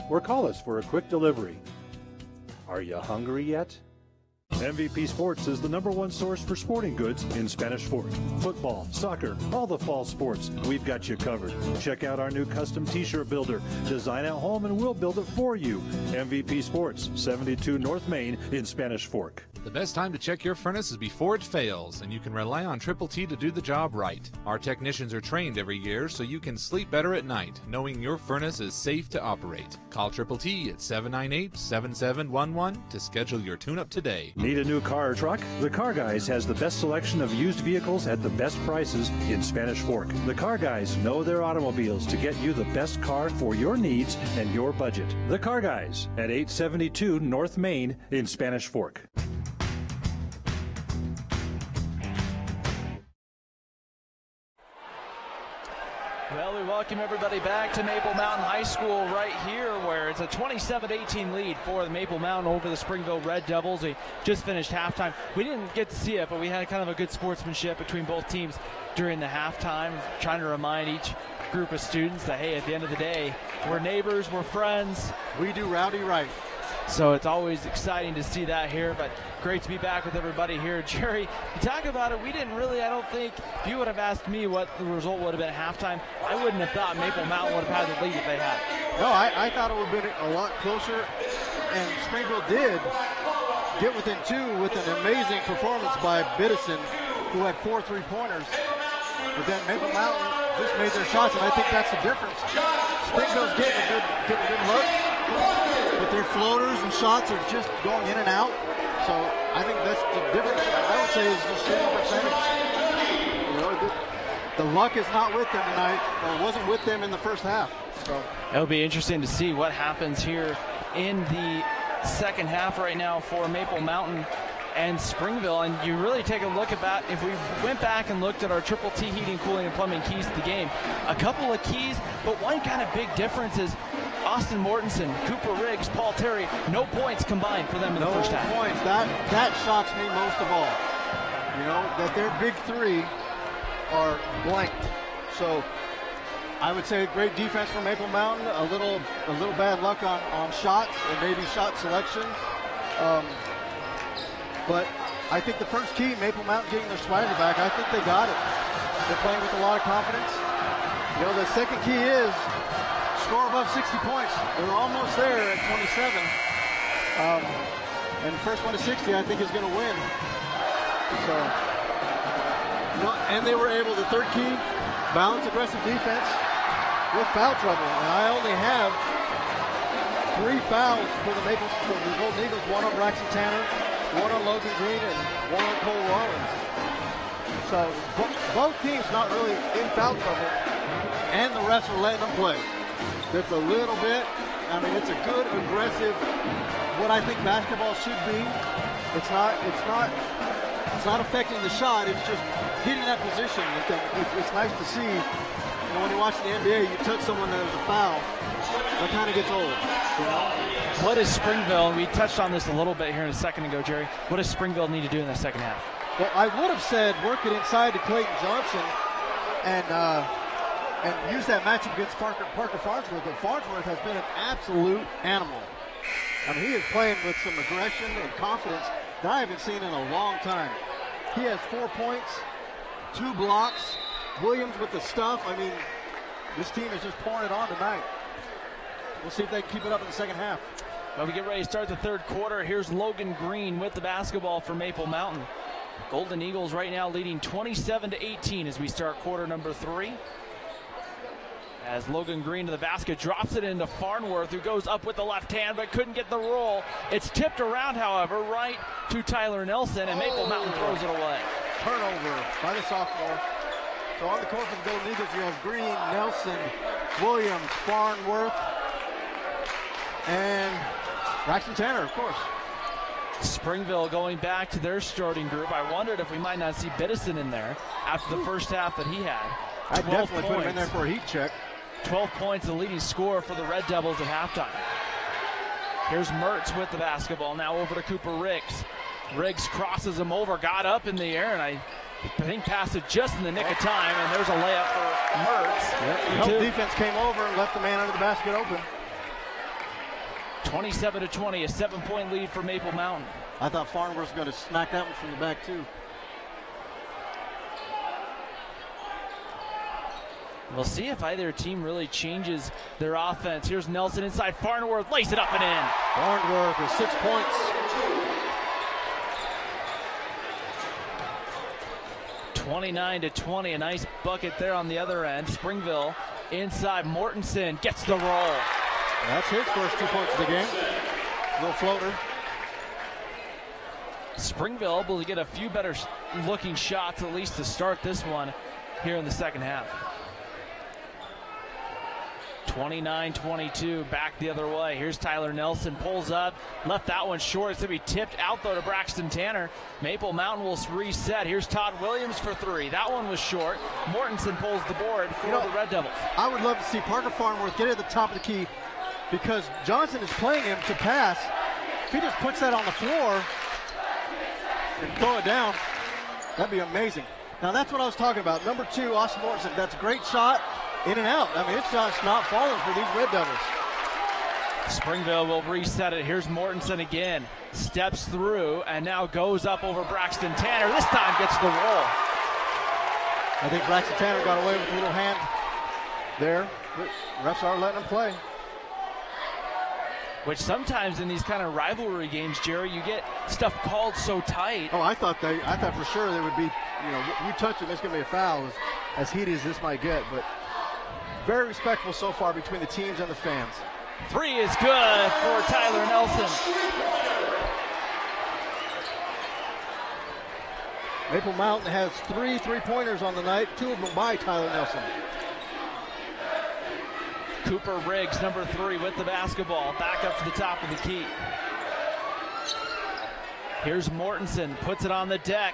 or call us for a quick delivery. Are you hungry yet? MVP Sports is the #1 source for sporting goods in Spanish Fork. Football, soccer, all the fall sports, we've got you covered. Check out our new custom t-shirt builder. Design at home and we'll build it for you. MVP Sports, 72 North Main in Spanish Fork. The best time to check your furnace is before it fails, and you can rely on Triple T to do the job right. Our technicians are trained every year so you can sleep better at night, knowing your furnace is safe to operate. Call Triple T at 798-7711 to schedule your tune-up today. Need a new car or truck? The Car Guys has the best selection of used vehicles at the best prices in Spanish Fork. The Car Guys know their automobiles to get you the best car for your needs and your budget. The Car Guys at 872 North Main in Spanish Fork. Well, we welcome everybody back to Maple Mountain High School right here, where it's a 27-18 lead for the Maple Mountain over the Springville Red Devils. We just finished halftime. We didn't get to see it, but we had kind of a good sportsmanship between both teams during the halftime, trying to remind each group of students that, hey, at the end of the day, we're neighbors, we're friends. We do rowdy right. So it's always exciting to see that here, but great to be back with everybody here. Jerry, you talk about it, we didn't really, I don't think, if you would have asked me what the result would have been at halftime, I wouldn't have thought Maple Mountain would have had the lead that they had. No, I thought it would have been a lot closer, and Springville did get within 2 with an amazing performance by Biddison, who had 4 3-pointers. But then Maple Mountain just made their shots, and I think that's the difference. Springville's getting good looks, but their floaters and shots are just going in and out. So I think that's the difference. I would say is just shooting percentage. You know, the luck is not with them tonight, or wasn't with them in the first half. So it'll be interesting to see what happens here in the second half right now for Maple Mountain and Springville. And you really take a look at that. If we went back and looked at our Triple T heating, cooling, and plumbing keys to the game, a couple of keys, but one kind of big difference is Austin Mortensen, Cooper Riggs, Paul Terry, no points combined for them in the first half. No points. That shocks me most of all. You know, that their big 3 are blanked. So I would say great defense from Maple Mountain, a little bad luck on shots and maybe shot selection. But I think the first key, Maple Mountain getting their swagger back, I think they got it. They're playing with a lot of confidence. You know, the second key is score above 60 points. They're almost there at 27. And the first one to 60, I think, is going to win. So, and they were able, the third key, balance aggressive defense with foul trouble. And I only have 3 fouls for the Golden Eagles, 1 on Braxton Tanner, 1 on Logan Green, and 1 on Cole Rollins. So both teams not really in foul trouble, and the refs are letting them play. That's a little bit, I mean, it's a good, aggressive, what I think basketball should be. It's not affecting the shot, it's just hitting that position. It's nice to see. You know, when you watch the NBA, you touch someone that is a foul, that kind of gets old. You know? What does Springville, and we touched on this a little bit here a second ago, Jerry, what does Springville need to do in the second half? Well, I would have said work it inside to Clayton Johnson and use that matchup against Parker Farnsworth. But Farnsworth has been an absolute animal. I mean, he is playing with some aggression and confidence that I haven't seen in a long time. He has 4 points, 2 blocks. Williams with the stuff. I mean, this team is just pouring it on tonight. We'll see if they can keep it up in the second half. Well, we get ready to start the third quarter. Here's Logan Green with the basketball for Maple Mountain. Golden Eagles right now leading 27-18 as we start quarter number 3. As Logan Green to the basket, drops it into Farnsworth, who goes up with the left hand but couldn't get the roll. It's tipped around, however, right to Tyler Nelson, and Maple Mountain throws it away. Turnover by the sophomore. So on the court for the Golden Eagles, you have Green, Nelson, Williams, Farnsworth, and Braxton Tanner, of course. Springville going back to their starting group. I wondered if we might not see Biddison in there after the first half that he had. I definitely put him in there for a heat check. 12 points, the leading scorer for the Red Devils at halftime. Here's Mertz with the basketball. Now over to Cooper Riggs. Riggs crosses him over, got up in the air, and I think passed it just in the nick of time, and there's a layup for Mertz. Yep. The defense came over and left the man under the basket open. 27-20, a 7-point lead for Maple Mountain. I thought Farnworth was going to smack that one from the back, too. We'll see if either team really changes their offense. Here's Nelson inside. Farnworth lays it up and in. Farnworth with 6 points. 29-20, a nice bucket there on the other end. Springville inside. Mortensen gets the roll. That's his first 2 points of the game. Little floater. Springville able to get a few better looking shots, at least to start this one here in the second half. 29-22, back the other way. Here's Tyler Nelson, pulls up, left that one short. It's going to be tipped out, though, to Braxton Tanner. Maple Mountain will reset. Here's Todd Williams for three. That one was short. Mortensen pulls the board for the Red Devils. I would love to see Parker Farnworth get at the top of the key because Johnson is playing him to pass. If he just puts that on the floor and throw it down, that'd be amazing. Now, that's what I was talking about. Number 2, Austin Mortensen. That's a great shot. In and out. I mean, it's just not falling for these Red Devils. Springville will reset it. Here's Mortensen again. Steps through and now goes up over Braxton Tanner. This time gets the roll. I think Braxton Tanner got away with a little hand there. Refs are letting him play. Which sometimes in these kind of rivalry games, Jerry, you get stuff called so tight. Oh, I thought for sure there would be, you touch him, it's going to be a foul as heated as this might get, but very respectful so far between the teams and the fans. Three is good for Tyler Nelson. Maple Mountain has 3 3-pointers on the night, 2 of them by Tyler Nelson. Cooper Riggs, number 3, with the basketball. Back up to the top of the key. Here's Mortensen, puts it on the deck.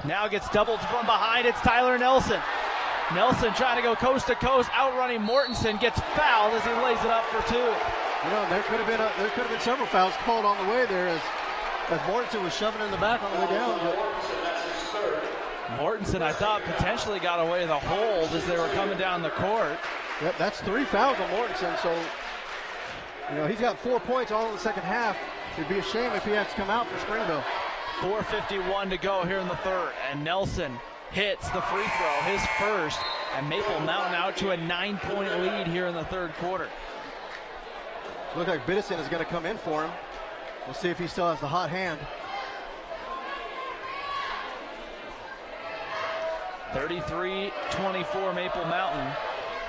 Now gets doubled from behind. It's Tyler Nelson. Nelson trying to go coast to coast, outrunning Mortensen, gets fouled as he lays it up for 2. There could have been several fouls called on the way there as Mortensen was shoving in the back on the way down. Mortensen, I thought, potentially got away with a hold as they were coming down the court. Yep, that's 3 fouls on Mortensen, so he's got 4 points all in the second half. It'd be a shame if he has to come out for Springville. 4:51 to go here in the third, and Nelson hits the free throw, his first, and Maple Mountain out to a 9-point lead here in the third quarter. Looks like Biddison is going to come in for him. We'll see if he still has the hot hand. 33-24 Maple Mountain,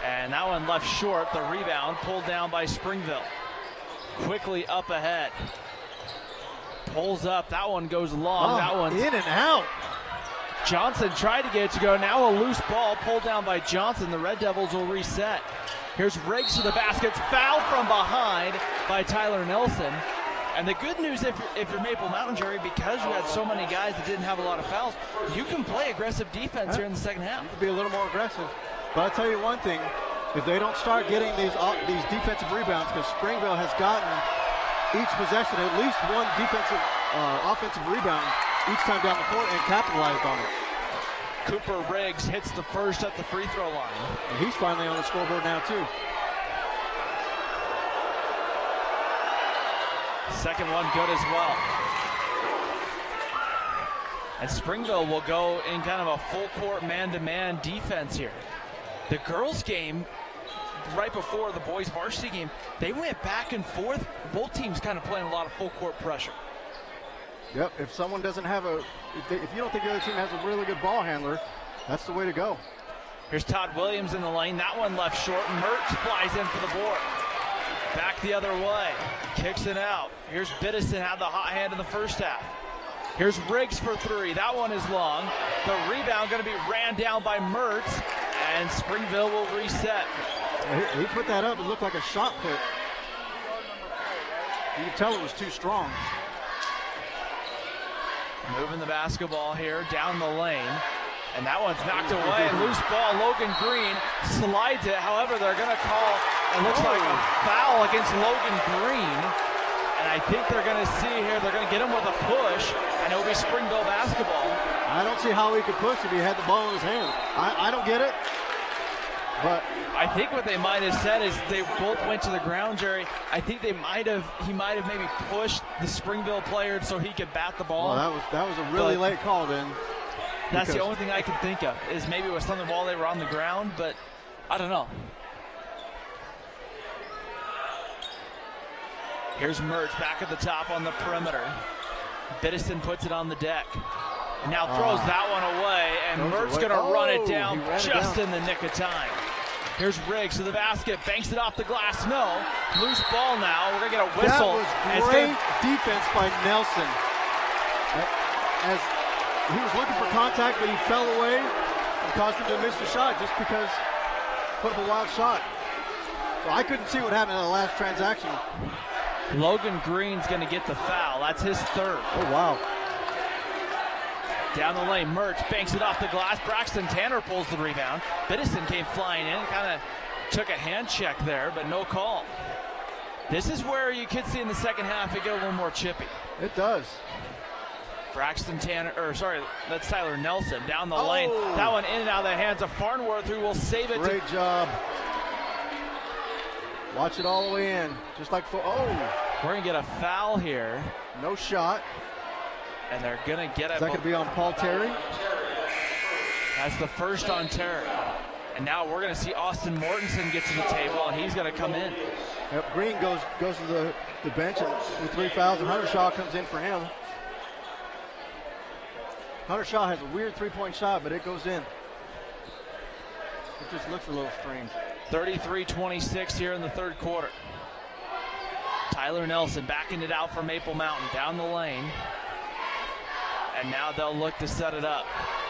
and that one left short. The rebound pulled down by Springville. Quickly up ahead. Pulls up, that one goes long. That one's in and out. Johnson tried to get it to go. Now a loose ball pulled down by Johnson. The Red Devils will reset. Here's Riggs to the basket. Fouled from behind by Tyler Nelson. And the good news if you're Maple Mountain, Jerry, because you had so many guys that didn't have a lot of fouls, you can play aggressive defense here in the second half. You can be a little more aggressive. But I'll tell you one thing. If they don't start getting these defensive rebounds, because Springville has gotten each possession at least one offensive rebound each time down the court and capitalized on it. Cooper Riggs hits the first at the free throw line. And he's finally on the scoreboard now too. Second one good as well. And Springville will go in kind of a full court man-to-man defense here. The girls game, right before the boys varsity game, they went back and forth. Both teams kind of playing a lot of full court pressure. Yep, if someone doesn't have if you don't think the other team has a really good ball handler, that's the way to go. Here's Todd Williams in the lane. That one left short. Mertz flies in for the board. Back the other way. Kicks it out. Here's Biddison, had the hot hand in the first half. Here's Riggs for 3. That one is long. The rebound going to be ran down by Mertz, and Springville will reset. He put that up. It looked like a shot put. You could tell it was too strong. Moving the basketball here down the lane. And that one's knocked away. Loose ball. Logan Green slides it. However, they're going to call, it looks like a foul against Logan Green. And I think they're going to see here, they're going to get him with a push, and it'll be Springville basketball. I don't see how he could push if he had the ball in his hand. I don't get it. But I think what they might have said is they both went to the ground, Jerry. I think he might have maybe pushed the Springville player so he could bat the ball. Well, that was a really late call then. That's the only thing I can think of, is maybe it was something while they were on the ground, but I don't know. Here's Mertz back at the top on the perimeter. Biddison puts it on the deck. And now throws that one away, and Mertz going to run it down just in the nick of time. Here's Riggs to the basket, banks it off the glass. No, loose ball now. We're going to get a whistle. That was great defense by Nelson. As he was looking for contact, but he fell away and caused him to miss the shot just because put up a wild shot. So I couldn't see what happened in the last transaction. Logan Green's going to get the foul. That's his third. Oh, wow. Down the lane, Mertz banks it off the glass. Braxton Tanner pulls the rebound. Biddison came flying in, kind of took a hand check there, but no call. This is where you could see in the second half it get a little more chippy. It does. Braxton Tanner, that's Tyler Nelson down the lane. That one in and out of the hands of Farnworth, who will save it. Great job. Watch it all the way in, just like we're gonna get a foul here. No shot. And they're gonna get it. Is that gonna be on Paul Terry? That's the first on Terry. And now we're gonna see Austin Mortensen get to the table, and he's gonna come in. Yep, Green goes to the bench with 3 fouls, and Hunter Shaw comes in for him. Hunter Shaw has a weird three-point shot, but it goes in. It just looks a little strange. 33-26 here in the third quarter. Tyler Nelson backing it out for Maple Mountain down the lane. And now they'll look to set it up.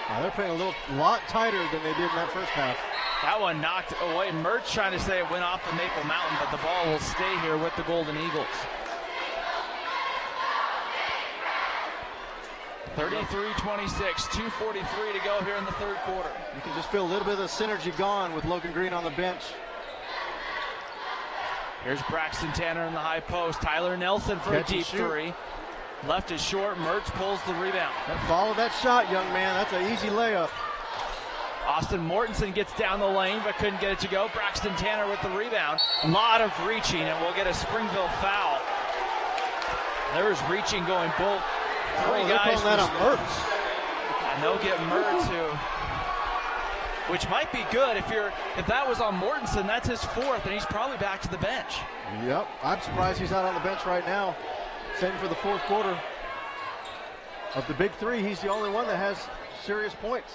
Now they're playing a lot tighter than they did in that first half. That one knocked away. Mertz trying to say it went off the Maple Mountain, but the ball will stay here with the Golden Eagles. 33-26, 2:43 to go here in the third quarter. You can just feel a little bit of the synergy gone with Logan Green on the bench. Here's Braxton Tanner in the high post. Tyler Nelson for a deep three. Left is short. Mertz pulls the rebound. Follow that shot, young man. That's an easy layup. Austin Mortensen gets down the lane but couldn't get it to go. Braxton Tanner with the rebound. A lot of reaching, and we'll get a Springville foul. There is reaching going both. Three guys. That on Mertz. And they'll get Mertz, which might be good if that was on Mortensen. That's his fourth, and he's probably back to the bench. Yep, I'm surprised he's not on the bench right now. Saving for the fourth quarter. Of the big three, he's the only one that has serious points,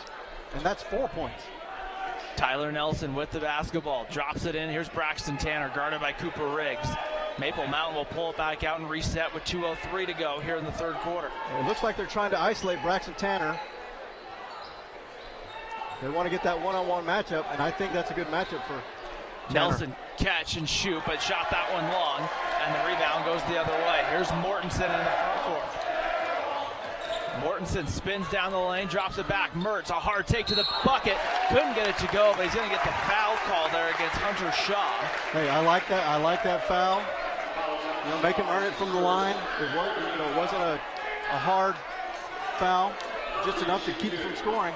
and that's 4 points. Tyler Nelson with the basketball, drops it in. Here's Braxton Tanner, guarded by Cooper Riggs. Maple Mountain will pull it back out and reset with 2:03 to go here in the third quarter. It looks like they're trying to isolate Braxton Tanner. They want to get that one-on-one matchup, and I think that's a good matchup for Tanner. Nelson catch and shoot, but shot that one long, and the rebound goes the other way. Here's Mortensen in the front court. Mortensen spins down the lane, drops it back. Mertz, a hard take to the bucket. Couldn't get it to go, but he's going to get the foul call there against Hunter Shaw. Hey, I like that. I like that foul. Make him earn it from the line. It wasn't a hard foul, just enough to keep him from scoring.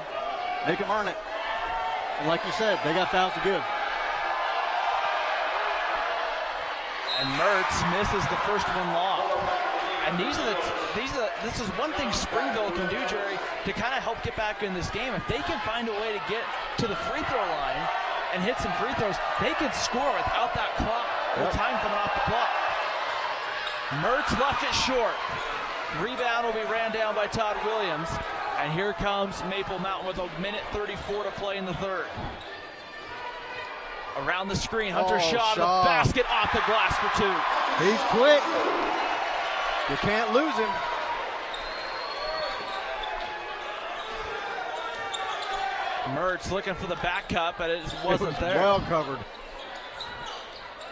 Make him earn it. And like you said, they got fouls to give. And Mertz misses the first one long. And this is one thing Springville can do, Jerry, to kind of help get back in this game. If they can find a way to get to the free throw line and hit some free throws, they can score without that clock, the time coming off the clock. Mertz left it short. Rebound will be ran down by Todd Williams. And here comes Maple Mountain with 1:34 to play in the third. Around the screen, Hunter Shaw, the basket off the glass for two. He's quick. You can't lose him. Mertz looking for the back cut, but it wasn't there. Well covered.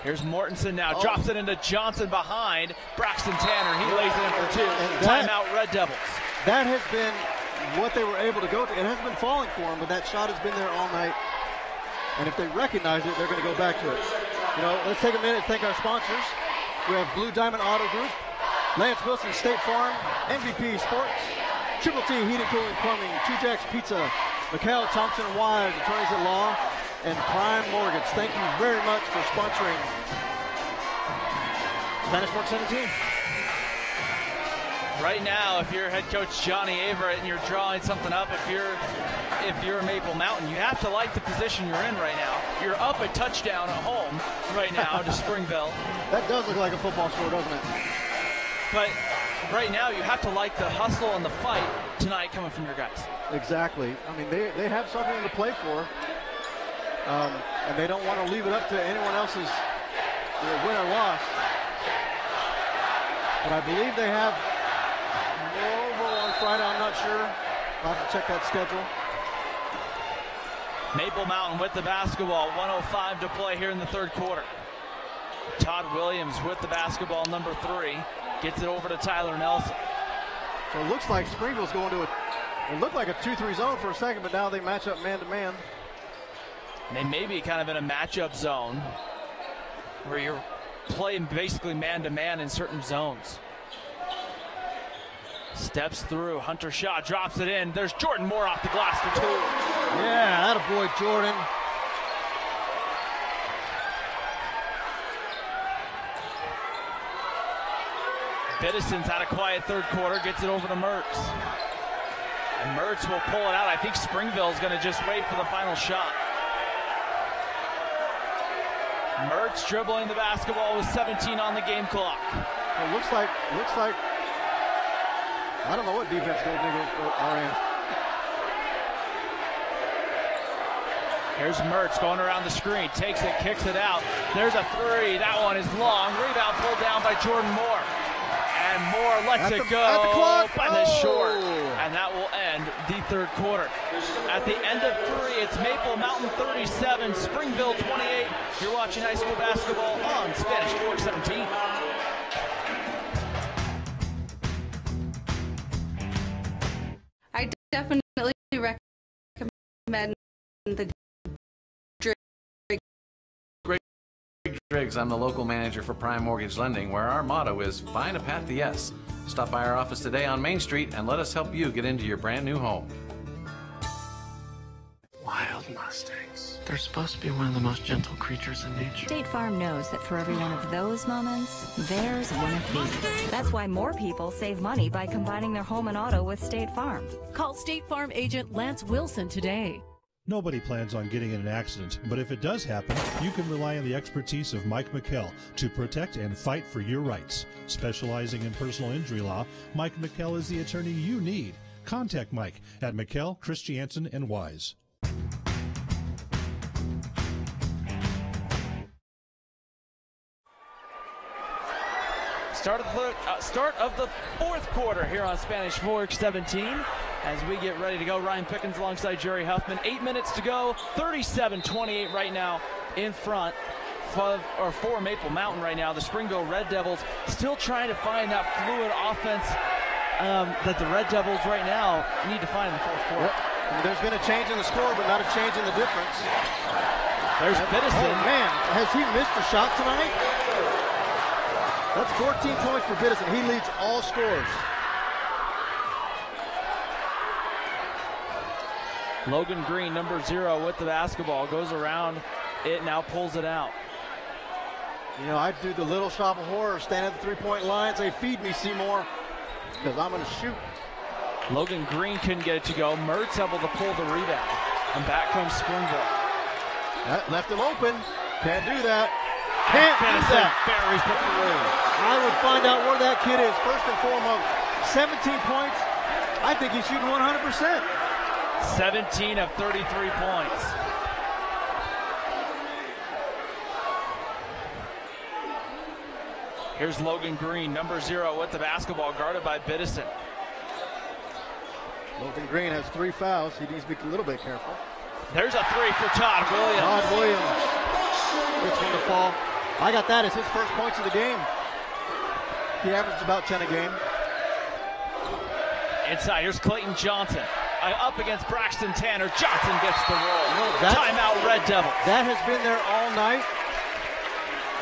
Here's Mortensen now, drops it into Johnson behind Braxton Tanner. He lays it in for two. Timeout, Red Devils. that has been what they were able to go to. It hasn't been falling for them, but that shot has been there all night. And if they recognize it, they're going to go back to it. You know, let's take a minute to thank our sponsors. We have Blue Diamond Auto Group, Lance Wilson State Farm, MVP Sports, Triple T Heating, Cooling, Plumbing, Two Jacks Pizza, McHale, Thompson & Wise, Attorneys at Law, and Prime Mortgage. Thank you very much for sponsoring Spanish Fork 17. Right now, if you're head coach Johnny Averett and you're drawing something up, if you're Maple Mountain, you have to like the position you're in right now. You're up a touchdown at home right now to Springville. That does look like a football score, doesn't it? But right now, you have to like the hustle and the fight tonight coming from your guys. Exactly. I mean, they have something to play for, and they don't want to leave it up to anyone else's win or loss. But I believe they have over on Friday. I'm not sure. I'll have to check that schedule. Maple Mountain with the basketball, 1:05 to play here in the third quarter. Todd Williams with the basketball, number 3, gets it over to Tyler Nelson. So it looks like Springville's going to it looked like a 2-3 zone for a second, but now they match up man-to-man. They may be kind of in a matchup zone where you're playing basically man-to-man in certain zones. Steps through, Hunter Shaw drops it in. There's Jordan Moore off the glass for 2. Yeah, attaboy Jordan. Biddison's had a quiet third quarter, gets it over to Mertz. And Mertz will pull it out. I think Springville's going to just wait for the final shot. Mertz dribbling the basketball with 17 on the game clock. It looks like I don't know what defense those niggas are in. Here's Mertz going around the screen, takes it, kicks it out. There's a 3, that one is long. Rebound pulled down by Jordan Moore. And Moore lets it go by the short. And that will end the third quarter. At the end of 3, it's Maple Mountain 37, Springville 28. You're watching high school basketball on Spanish Fork 17. I definitely recommend the Driggs, I'm the local manager for Prime Mortgage Lending, where our motto is find a path to yes. Stop by our office today on Main Street and let us help you get into your brand new home. Wild Mustangs. They're supposed to be one of the most gentle creatures in nature. State Farm knows that for every one of those moments, there's one of these. That's why more people save money by combining their home and auto with State Farm. Call State Farm agent Lance Wilson today. Nobody plans on getting in an accident, but if it does happen, you can rely on the expertise of Mike McKell to protect and fight for your rights. Specializing in personal injury law, Mike McKell is the attorney you need. Contact Mike at McKell, Christiansen, and Wise. Start of the fourth quarter here on Spanish Fork 17. As we get ready to go, Ryan Pickens alongside Jerry Huffman. 8 minutes to go, 37-28 right now in front for Maple Mountain right now. The Springville Red Devils still trying to find that fluid offense that the Red Devils right now need to find in the fourth quarter. Yep. There's been a change in the score, but not a change in the difference. There's Biddison. Oh, man, has he missed a shot tonight? That's 14 points for Biddison. He leads all scores. Logan Green, number 0, with the basketball, goes around it, now pulls it out. You know, I'd do the little shop of horror, stand at the three-point line, say, feed me, Seymour, because I'm going to shoot. Logan Green couldn't get it to go. Mertz able to pull the rebound, and back comes Springville. That left him open. Can't do that. Can't do that. Buries the 3. I would find out where that kid is, first and foremost. 17 points. I think he's shooting 100%. 17 of 33 points. Here's Logan Green, number 0, with the basketball, guarded by Biddison. Logan Green has 3 fouls. He needs to be a little bit careful. There's a 3 for Todd Williams. Todd Williams gets one to fall. I got that as his first points of the game. He averaged about 10 a game. Inside, here's Clayton Johnson. Up against Braxton Tanner. Johnson gets the roll. Timeout, Red Devils. That has been there all night.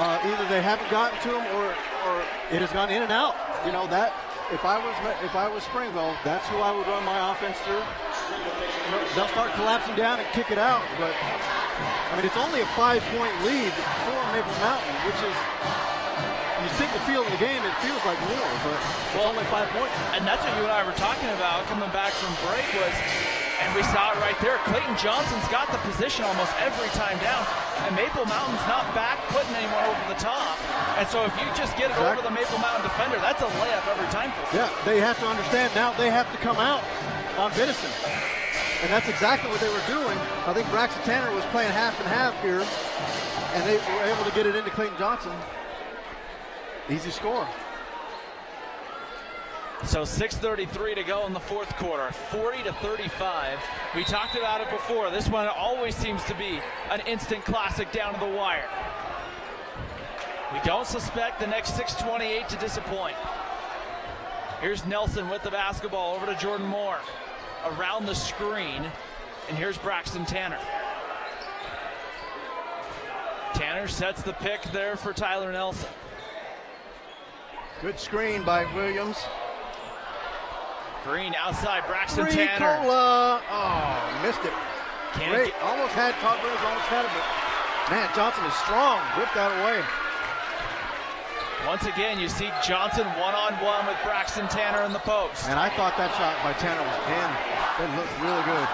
Either they haven't gotten to him or it has gone in and out. You know that if I was Springville, that's who I would run my offense through. They'll start collapsing down and kick it out, but I mean it's only a 5-point lead for Maple Mountain, which is, you think the feel of the game, it feels like more, but it's only 5 points. And that's what you and I were talking about coming back from break was, and we saw it right there, Clayton Johnson's got the position almost every time down, and Maple Mountain's not back putting anyone over the top. And so if you just get it over the Maple Mountain defender, that's a layup every time for them. Yeah, they have to understand now they have to come out on Biddison. And that's exactly what they were doing. I think Braxton Tanner was playing half and half here, and they were able to get it into Clayton Johnson. Easy score. So 6:33 to go in the fourth quarter, 40-35. We talked about it before. This one always seems to be an instant classic down to the wire. We don't suspect the next 6:28 to disappoint. Here's Nelson with the basketball over to Jordan Moore. Around the screen, and here's Braxton Tanner. Tanner sets the pick there for Tyler Nelson. Good screen by Williams. Green outside, Braxton Tanner. Oh, missed it. Great. Almost had Todd Williams, almost had it, but man, Johnson is strong. Whipped that away. Once again, you see Johnson one-on-one with Braxton Tanner in the post. And I thought that shot by Tanner was in. It looked really good.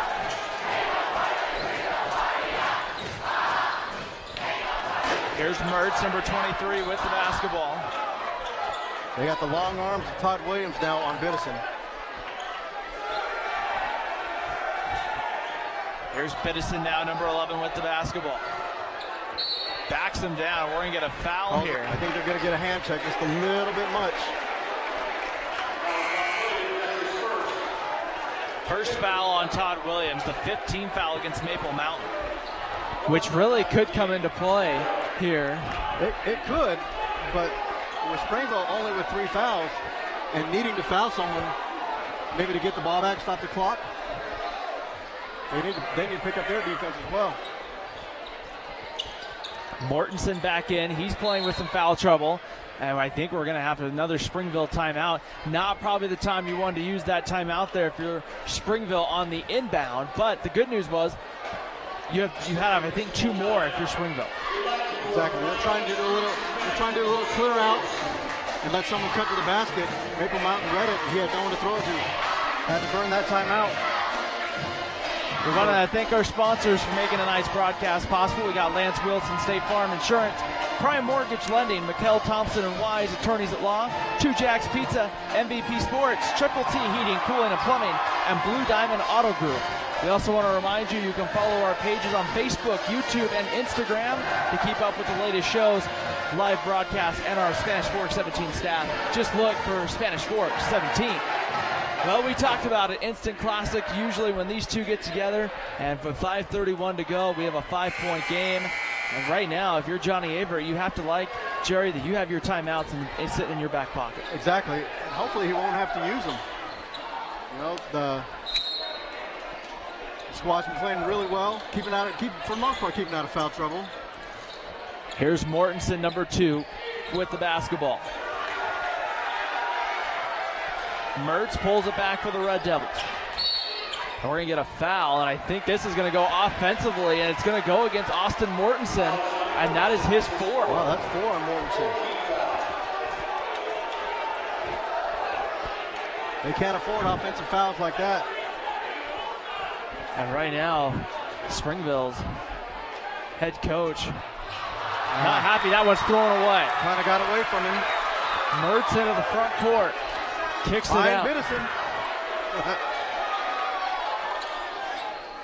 Here's Mertz, number 23, with the basketball. They got the long arms of Todd Williams now on Biddison. Here's Biddison now, number 11, with the basketball. Backs him down. We're going to get a foul here. I think they're going to get a hand check just a little bit much. First foul on Todd Williams, the 15th foul against Maple Mountain, which really could come into play here. It could, but with Springville only with 3 fouls and needing to foul someone, maybe to get the ball back, stop the clock, they need to pick up their defense as well. Mortensen back in. He's playing with some foul trouble. And I think we're going to have another Springville timeout. Not probably the time you wanted to use that timeout there if you're Springville on the inbound. But the good news was you have I think 2 more if you're Springville. Exactly. They're trying to do a little clear out and let someone cut to the basket. Maple Mountain read it. He had no one to throw it to. Had to burn that timeout. We want to thank our sponsors for making tonight's broadcast possible. We got Lance Wilson, State Farm Insurance, Prime Mortgage Lending, McKell Thompson and Wise, Attorneys at Law, 2 Jacks Pizza, MVP Sports, Triple T Heating, Cooling and Plumbing, and Blue Diamond Auto Group. We also want to remind you can follow our pages on Facebook, YouTube, and Instagram to keep up with the latest shows, live broadcasts, and our Spanish Fork 17 staff. Just look for Spanish Fork 17. Well, we talked about it, instant classic usually when these two get together, and for 5:31 to go, we have a 5-point game. And right now, if you're Johnny Aver, you have to like, Jerry, that you have your timeouts and sitting in your back pocket. Exactly, and hopefully he won't have to use them. You know, the squad's been playing really well, for the most part, keeping out of foul trouble. Here's Mortensen, number 2, with the basketball. Mertz pulls it back for the Red Devils. And we're going to get a foul, and I think this is going to go offensively, and it's going to go against Austin Mortensen, and that is his 4. Wow, that's 4 on Mortensen. They can't afford offensive fouls like that. And right now, Springville's head coach not happy. That one's thrown away. Kind of got away from him. Mertz into the front court. Kicks it out.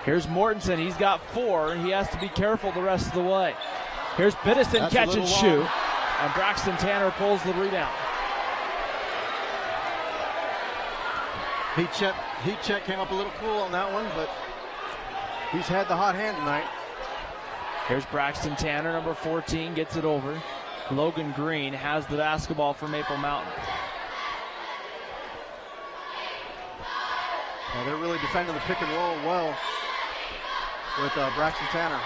Here's Mortensen. He's got 4, and he has to be careful the rest of the way. Here's Biddison, catch and shoot. And Braxton Tanner pulls the rebound. Heat check came up a little cool on that one, but he's had the hot hand tonight. Here's Braxton Tanner, number 14, gets it over. Logan Green has the basketball for Maple Mountain. Yeah, they're really defending the pick and roll well with Braxton Tanner.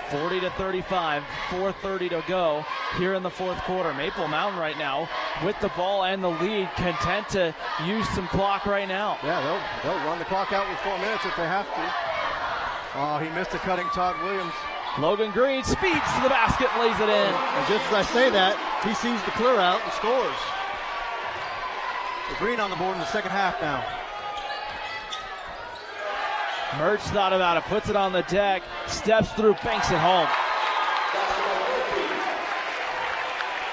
40-35, 4:30 to go here in the fourth quarter. Maple Mountain right now with the ball and the lead, content to use some clock right now. Yeah, they'll run the clock out with 4 minutes if they have to. Oh, he missed a cutting Todd Williams. Logan Green speeds to the basket, lays it in. And just as I say that, he sees the clear out and scores. Green on the board in the second half now. Mertz thought about it, puts it on the deck, steps through, banks it home.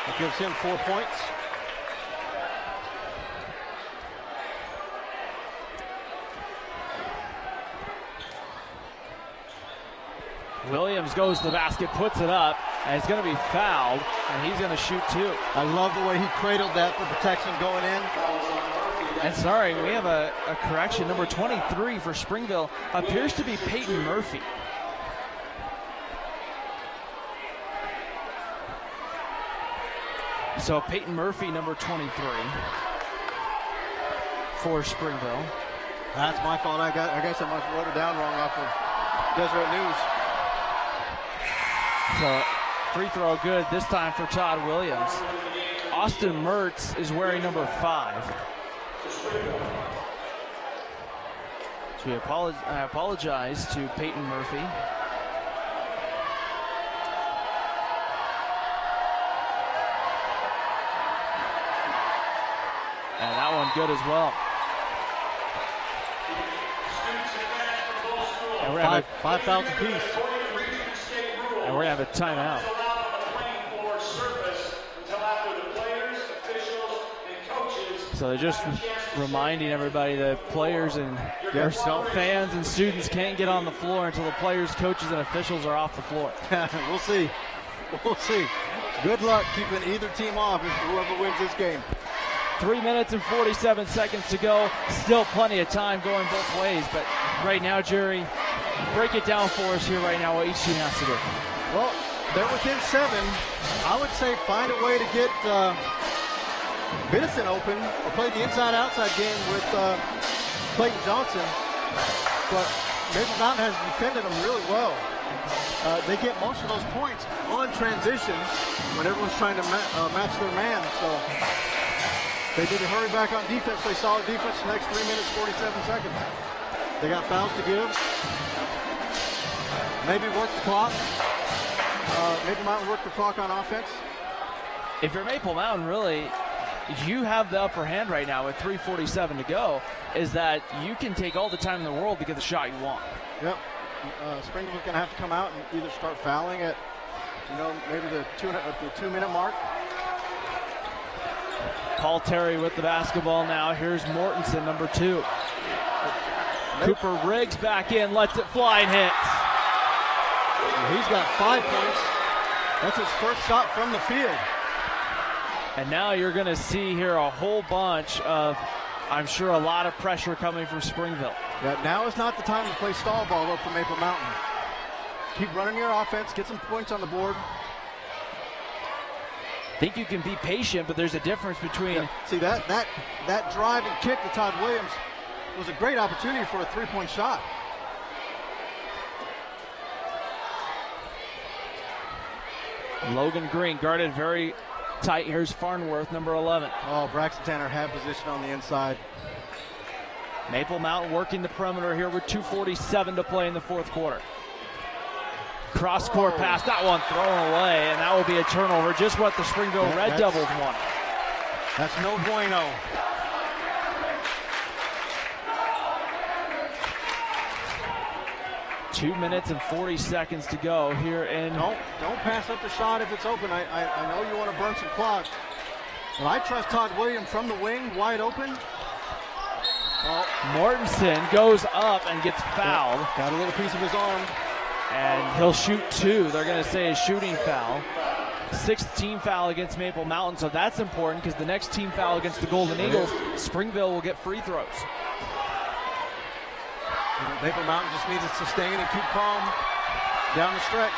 That gives him 4 points. Williams goes to the basket, puts it up, and he's going to be fouled, and he's going to shoot two. I love the way he cradled that for protection going in. And sorry, we have a correction. Number 23 for Springville appears to be Peyton Murphy. So Peyton Murphy, number 23 for Springville. That's my fault. I guess I must have wrote it down wrong off of Deseret News. So free throw good this time for Todd Williams. Austin Mertz is wearing number 5. So I apologize to Peyton Murphy. And that one good as well. And we're gonna 5,000 piece. And we're gonna have a timeout. So they're just reminding everybody that players and fans and students can't get on the floor until the players, coaches, and officials are off the floor. We'll see. We'll see. Good luck keeping either team off if whoever wins this game. 3 minutes and 47 seconds to go. Still plenty of time going both ways. But right now, Jerry, break it down for us here right now what each team has to do. Well, they're within 7. I would say find a way to get Bennison open or play the inside-outside game with Clayton Johnson. But Maple Mountain has defended them really well. They get most of those points on transition when everyone's trying to match their man. So they need to hurry back on defense, play solid defense the next 3 minutes, 47 seconds. They got fouls to give. Maybe work the clock. Maple Mountain work the clock on offense. If you're Maple Mountain, really, you have the upper hand right now with 3:47 to go, is that you can take all the time in the world to get the shot you want. Yep. Springville's going to have to come out and either start fouling at, maybe the 2 minute mark. Paul Terry with the basketball now. Here's Mortensen, number 2. Cooper Riggs back in, lets it fly and hits. He's got 5 points. That's his first shot from the field. And now you're going to see here a whole bunch of, I'm sure, a lot of pressure coming from Springville. Yeah, now is not the time to play stall ball though for Maple Mountain. Keep running your offense, get some points on the board. Think you can be patient, but there's a difference between... Yeah. See, that drive and kick to Todd Williams was a great opportunity for a 3-point shot. Logan Green guarded very tight. Here's Farnworth, number 11. Oh, Braxton Tanner had position on the inside. Maple Mountain working the perimeter here with 2:47 to play in the fourth quarter. Cross-court pass, that one thrown away, and that will be a turnover, just what the Springville Red Devils wanted. That's no bueno. Two minutes and 40 seconds to go here in... Don't pass up the shot if it's open. I know you want to burn some clock. But I trust Todd Williams from the wing, wide open. Mortensen goes up and gets fouled. Got a little piece of his arm. And he'll shoot 2. They're going to say a shooting foul. 6th team foul against Maple Mountain, so that's important because the next team foul against the Golden Eagles, Springville will get free throws. Maple Mountain just needs to sustain and keep calm down the stretch.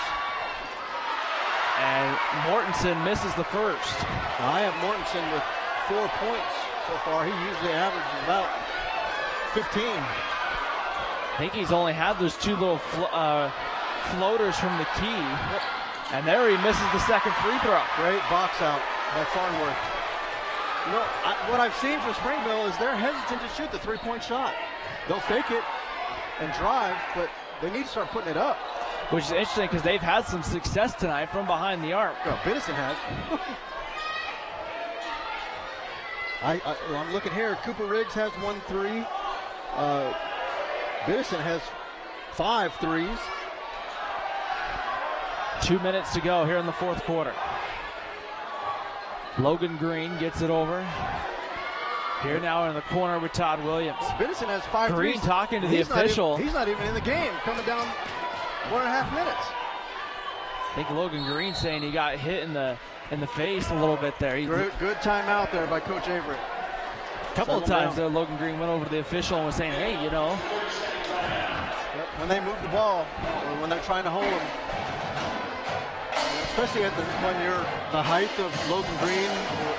And Mortensen misses the first. I have Mortensen with 4 points so far. He usually averages about 15. I think he's only had those two little floaters from the key. And there he misses the second free throw. Great box out by Farnworth. You know, what I've seen from Springville is they're hesitant to shoot the three-point shot. They'll fake it and drive, but they need to start putting it up. Which is interesting because they've had some success tonight from behind the arc. Well, Biddison has. I'm looking here. Cooper Riggs has 1 3. Biddison has 5 threes. 2 minutes to go here in the fourth quarter. Logan Green gets it over. Here now in the corner with Todd Williams. Biddison has 5 Green threes. talking to the official. He's not even in the game, coming down 1.5 minutes. I think Logan Green saying he got hit in the face a little bit there. Good timeout there by Coach Avery. A couple of times there, Logan Green went over to the official and was saying, hey, you know. When they move the ball, or when they're trying to hold them, especially when you're the height of Logan Green,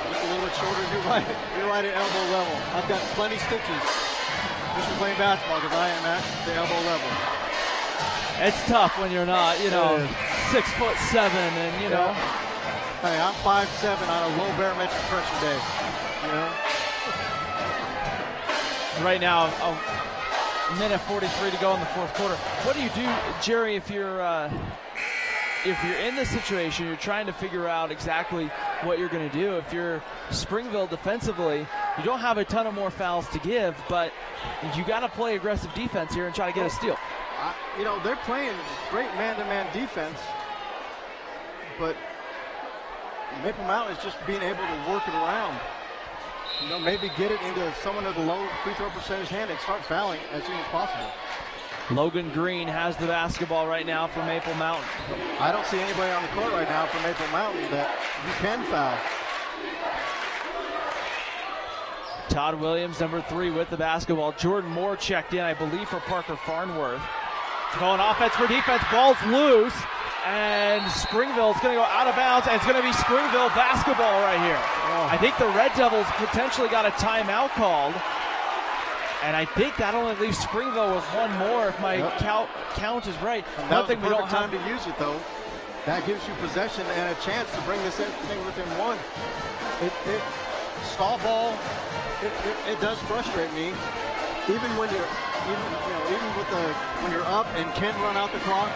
just a little bit shorter, you're right at elbow level. I've got plenty stitches just for playing basketball because I am at the elbow level. It's tough when you're not, 6'7", and you know. Hey, I'm 5'7" on a low barometric pressure day. You know. Right now, a minute 43 to go in the fourth quarter. What do you do, Jerry, if you're in this situation, you're trying to figure out exactly what you're going to do. If you're Springville defensively, you don't have a ton of more fouls to give, but you got to play aggressive defense here and try to get a steal. They're playing great man-to-man defense, but Maple Mountain is just being able to work it around. Maybe get it into someone of the low free throw percentage hand and start fouling as soon as possible. Logan Green has the basketball right now for Maple Mountain. I don't see anybody on the court right now for Maple Mountain that you can foul. Todd Williams, number 3, with the basketball. Jordan Moore checked in, I believe, for Parker Farnworth. Going offense for defense, ball's loose, and Springville's going to go out of bounds, and it's going to be Springville basketball right here. Oh. I think the Red Devils potentially got a timeout called. And I think that only leaves Springville with one more if my count is right. That was the perfect time to use it, though. That gives you possession and a chance to bring this thing within one. Stall ball, it does frustrate me. Even when you're when you're up and can run out the clock.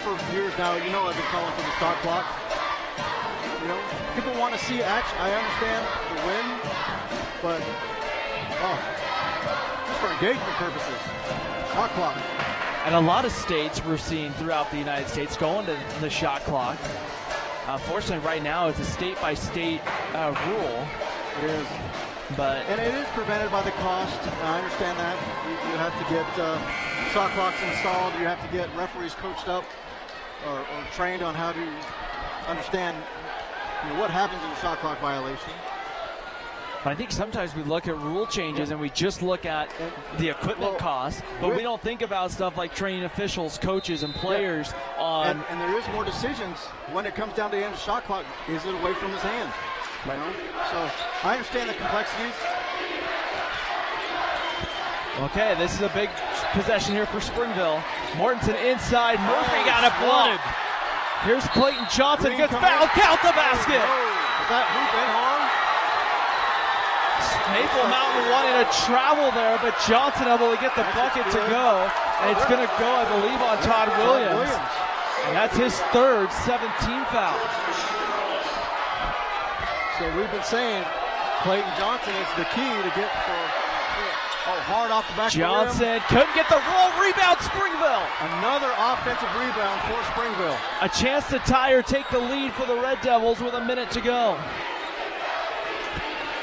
For years now, I've been calling for the stop clock. People want to see action. I understand the win, but just for engagement purposes, shot clock. And a lot of states we're seeing throughout the United States going to the shot clock. Fortunately, right now it's a state-by-state rule. It is. And it is prevented by the cost. I understand that. You have to get shot clocks installed. You have to get referees coached up or trained on how to understand what happens in a shot clock violation. But I think sometimes we look at rule changes and we just look at the equipment costs, but we don't think about stuff like training officials, coaches, and players on. And there is more decisions when it comes down to the end of the shot clock. Is it away from his hand? So I understand the complexities. Okay, this is a big possession here for Springville. Mortensen inside. Murphy got it blocked. Here's Clayton Johnson. Gets fouled. Count the basket. Is that hoop in harm? Maple Mountain wanting to travel there, but Johnson able to get the bucket to go. And it's going to go, I believe, on Todd Williams. And that's his third 17 foul. So we've been saying Clayton Johnson is the key to get hard off the back of the rim. Johnson couldn't get the roll. Rebound, Springville. Another offensive rebound for Springville. A chance to tie or take the lead for the Red Devils with a minute to go.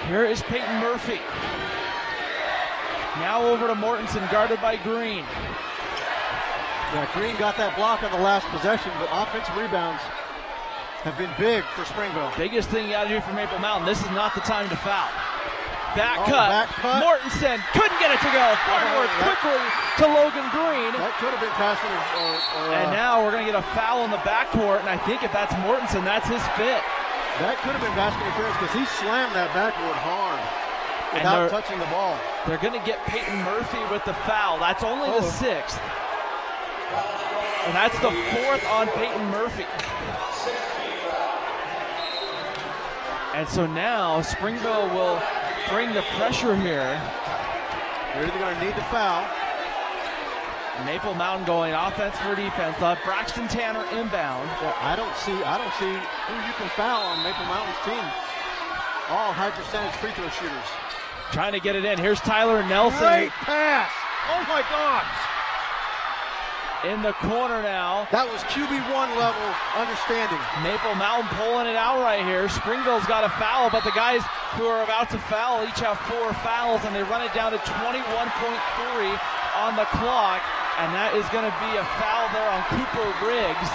Here is Peyton Murphy. Now over to Mortensen, guarded by Green. Yeah, Green got that block on the last possession, but offensive rebounds have been big for Springville. Biggest thing you got to do for Maple Mountain, this is not the time to foul. Back cut. Mortensen couldn't get it to go. Farnworth quickly to Logan Green. That could have been passing. And now we're going to get a foul in the backcourt, and I think if that's Mortensen, that's his fifth. That could have been basket interference because he slammed that backboard hard without touching the ball. They're going to get Peyton Murphy with the foul. That's only the 6th. And that's the 4th on Peyton Murphy. And so now Springville will bring the pressure here. They're either going to need the foul. Maple Mountain going offense for defense. Braxton Tanner inbound. Yeah, I don't see who you can foul on Maple Mountain's team. All high percentage free throw shooters. Trying to get it in. Here's Tyler Nelson. Great pass. Oh my gosh. In the corner now. That was QB1 level understanding. Maple Mountain pulling it out right here. Springville's got a foul, but the guys who are about to foul each have 4 fouls, and they run it down to 21.3 on the clock, and that is going to be a foul there on Cooper Riggs.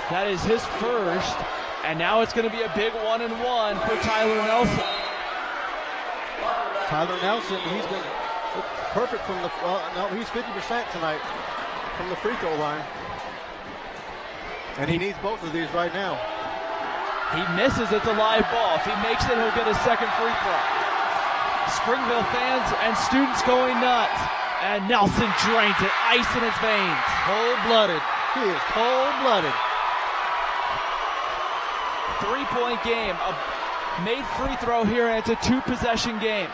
That is his first, and now it's going to be a big 1-and-1 for Tyler Nelson. Tyler Nelson, he's been perfect from the, no, he's 50% tonight from the free throw line. And he needs both of these right now. He misses, it's a live ball. If he makes it, he'll get his second free throw. Springville fans and students going nuts. And Nelson drains it, ice in his veins. Cold-blooded. He is cold-blooded. 3-point game, a made free throw here, and it's a 2-possession game.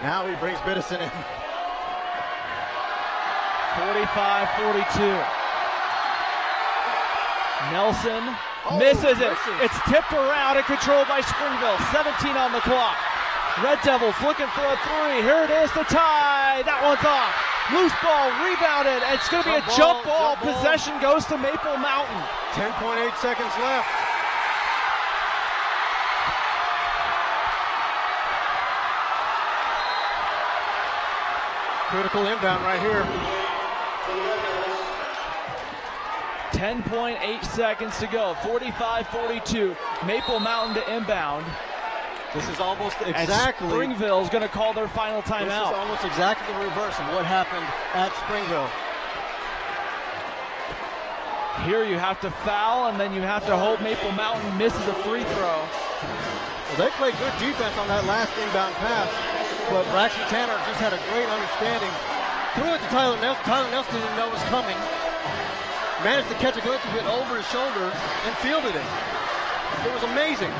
Now he brings Biddison in. 45-42. Nelson misses it. It's tipped around and controlled by Springville. 17 on the clock. Red Devils looking for a 3. Here it is to tie. That one's off. Loose ball, rebounded. It's going to be a jump ball. Possession goes to Maple Mountain. 10.8 seconds left. Critical inbound right here. 10.8 seconds to go. 45-42. Maple Mountain to inbound. This is almost exactly. And Springville's going to call their final timeout. This is almost exactly the reverse of what happened at Springville. Here you have to foul, and then you have to hope Maple Mountain misses a free throw. Well, they played good defense on that last inbound pass, but Braxton Tanner just had a great understanding. Threw it to Tyler Nelson. Tyler Nelson didn't know it was coming. Managed to catch a glimpse of it over his shoulder and fielded it. It was amazing.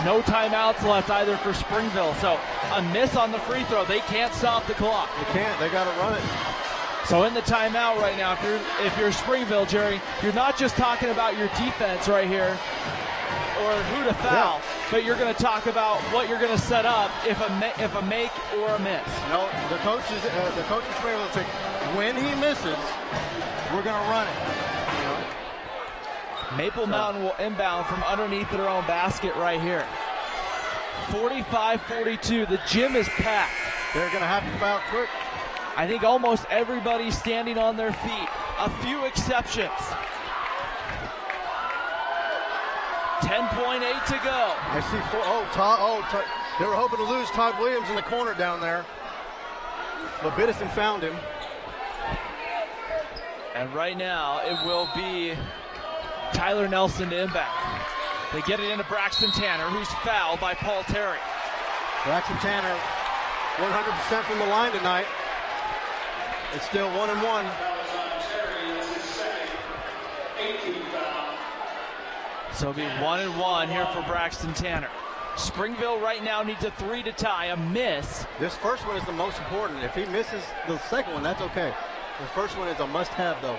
No timeouts left either for Springville, so a miss on the free throw. They can't stop the clock. They can't. They got to run it. So in the timeout right now, if you're Springville, Jerry, you're not just talking about your defense right here or who to foul, but you're going to talk about what you're going to set up if a make or a miss. No, the coach is Springville saying when he misses, we're going to run it. You know? Maple Mountain will inbound from underneath their own basket right here. 45-42. The gym is packed. They're going to have to foul quick. I think almost everybody's standing on their feet. A few exceptions. 10.8 to go. I see Todd. They were hoping to lose Todd Williams in the corner down there, but Biddison found him. And right now it will be Tyler Nelson to inbound. They get it into Braxton Tanner, who's fouled by Paul Terry. Braxton Tanner, 100% from the line tonight. It's still 1-and-1. So it'll be 1-and-1 here for Braxton Tanner. Springville right now needs a 3 to tie. A miss. This first one is the most important. If he misses the second one, that's okay. The first one is a must-have, though.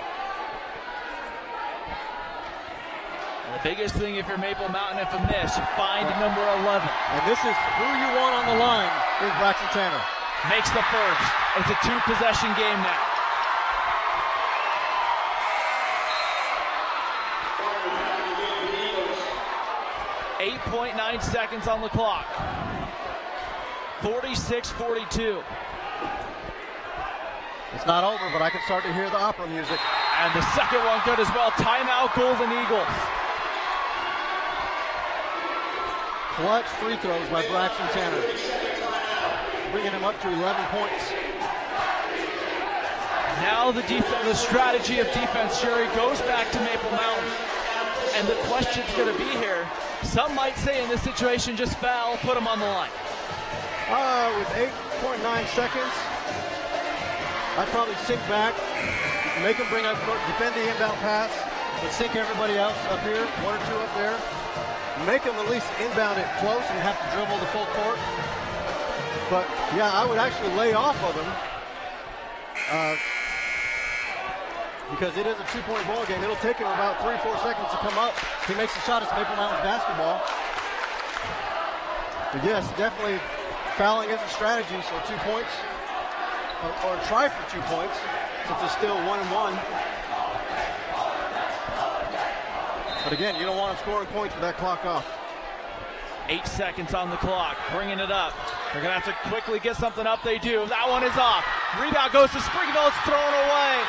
And the biggest thing if you're Maple Mountain, if a miss, you find number 11. And this is who you want on the line is Braxton Tanner. Makes the first. It's a 2-possession game now. .9 seconds on the clock. 46-42. It's not over, but I can start to hear the opera music. And the second one good as well. Timeout, Golden Eagles. Clutch free throws by Braxton Tanner, bringing him up to 11 points. Now the strategy of defense, Jerry, goes back to Maple Mountain. And the question's going to be here. Some might say in this situation, just foul, put them on the line. With 8.9 seconds, I'd probably sink back, make them defend the inbound pass, but sink everybody else up here, one or two up there. Make them at least inbound it close and have to dribble the full court. But yeah, I would actually lay off of them because it is a 2-point ball game. It'll take him about 3-4 seconds to come up. If he makes a shot, it's Maple Mountain's basketball. But yes, definitely fouling is a strategy, so 2 points, or try for 2 points, since it's still 1-1. But again, you don't want to score points with that clock off. 8 seconds on the clock, bringing it up. They're going to have to quickly get something up. They do. That one is off. Rebound goes to Springville. It's thrown away.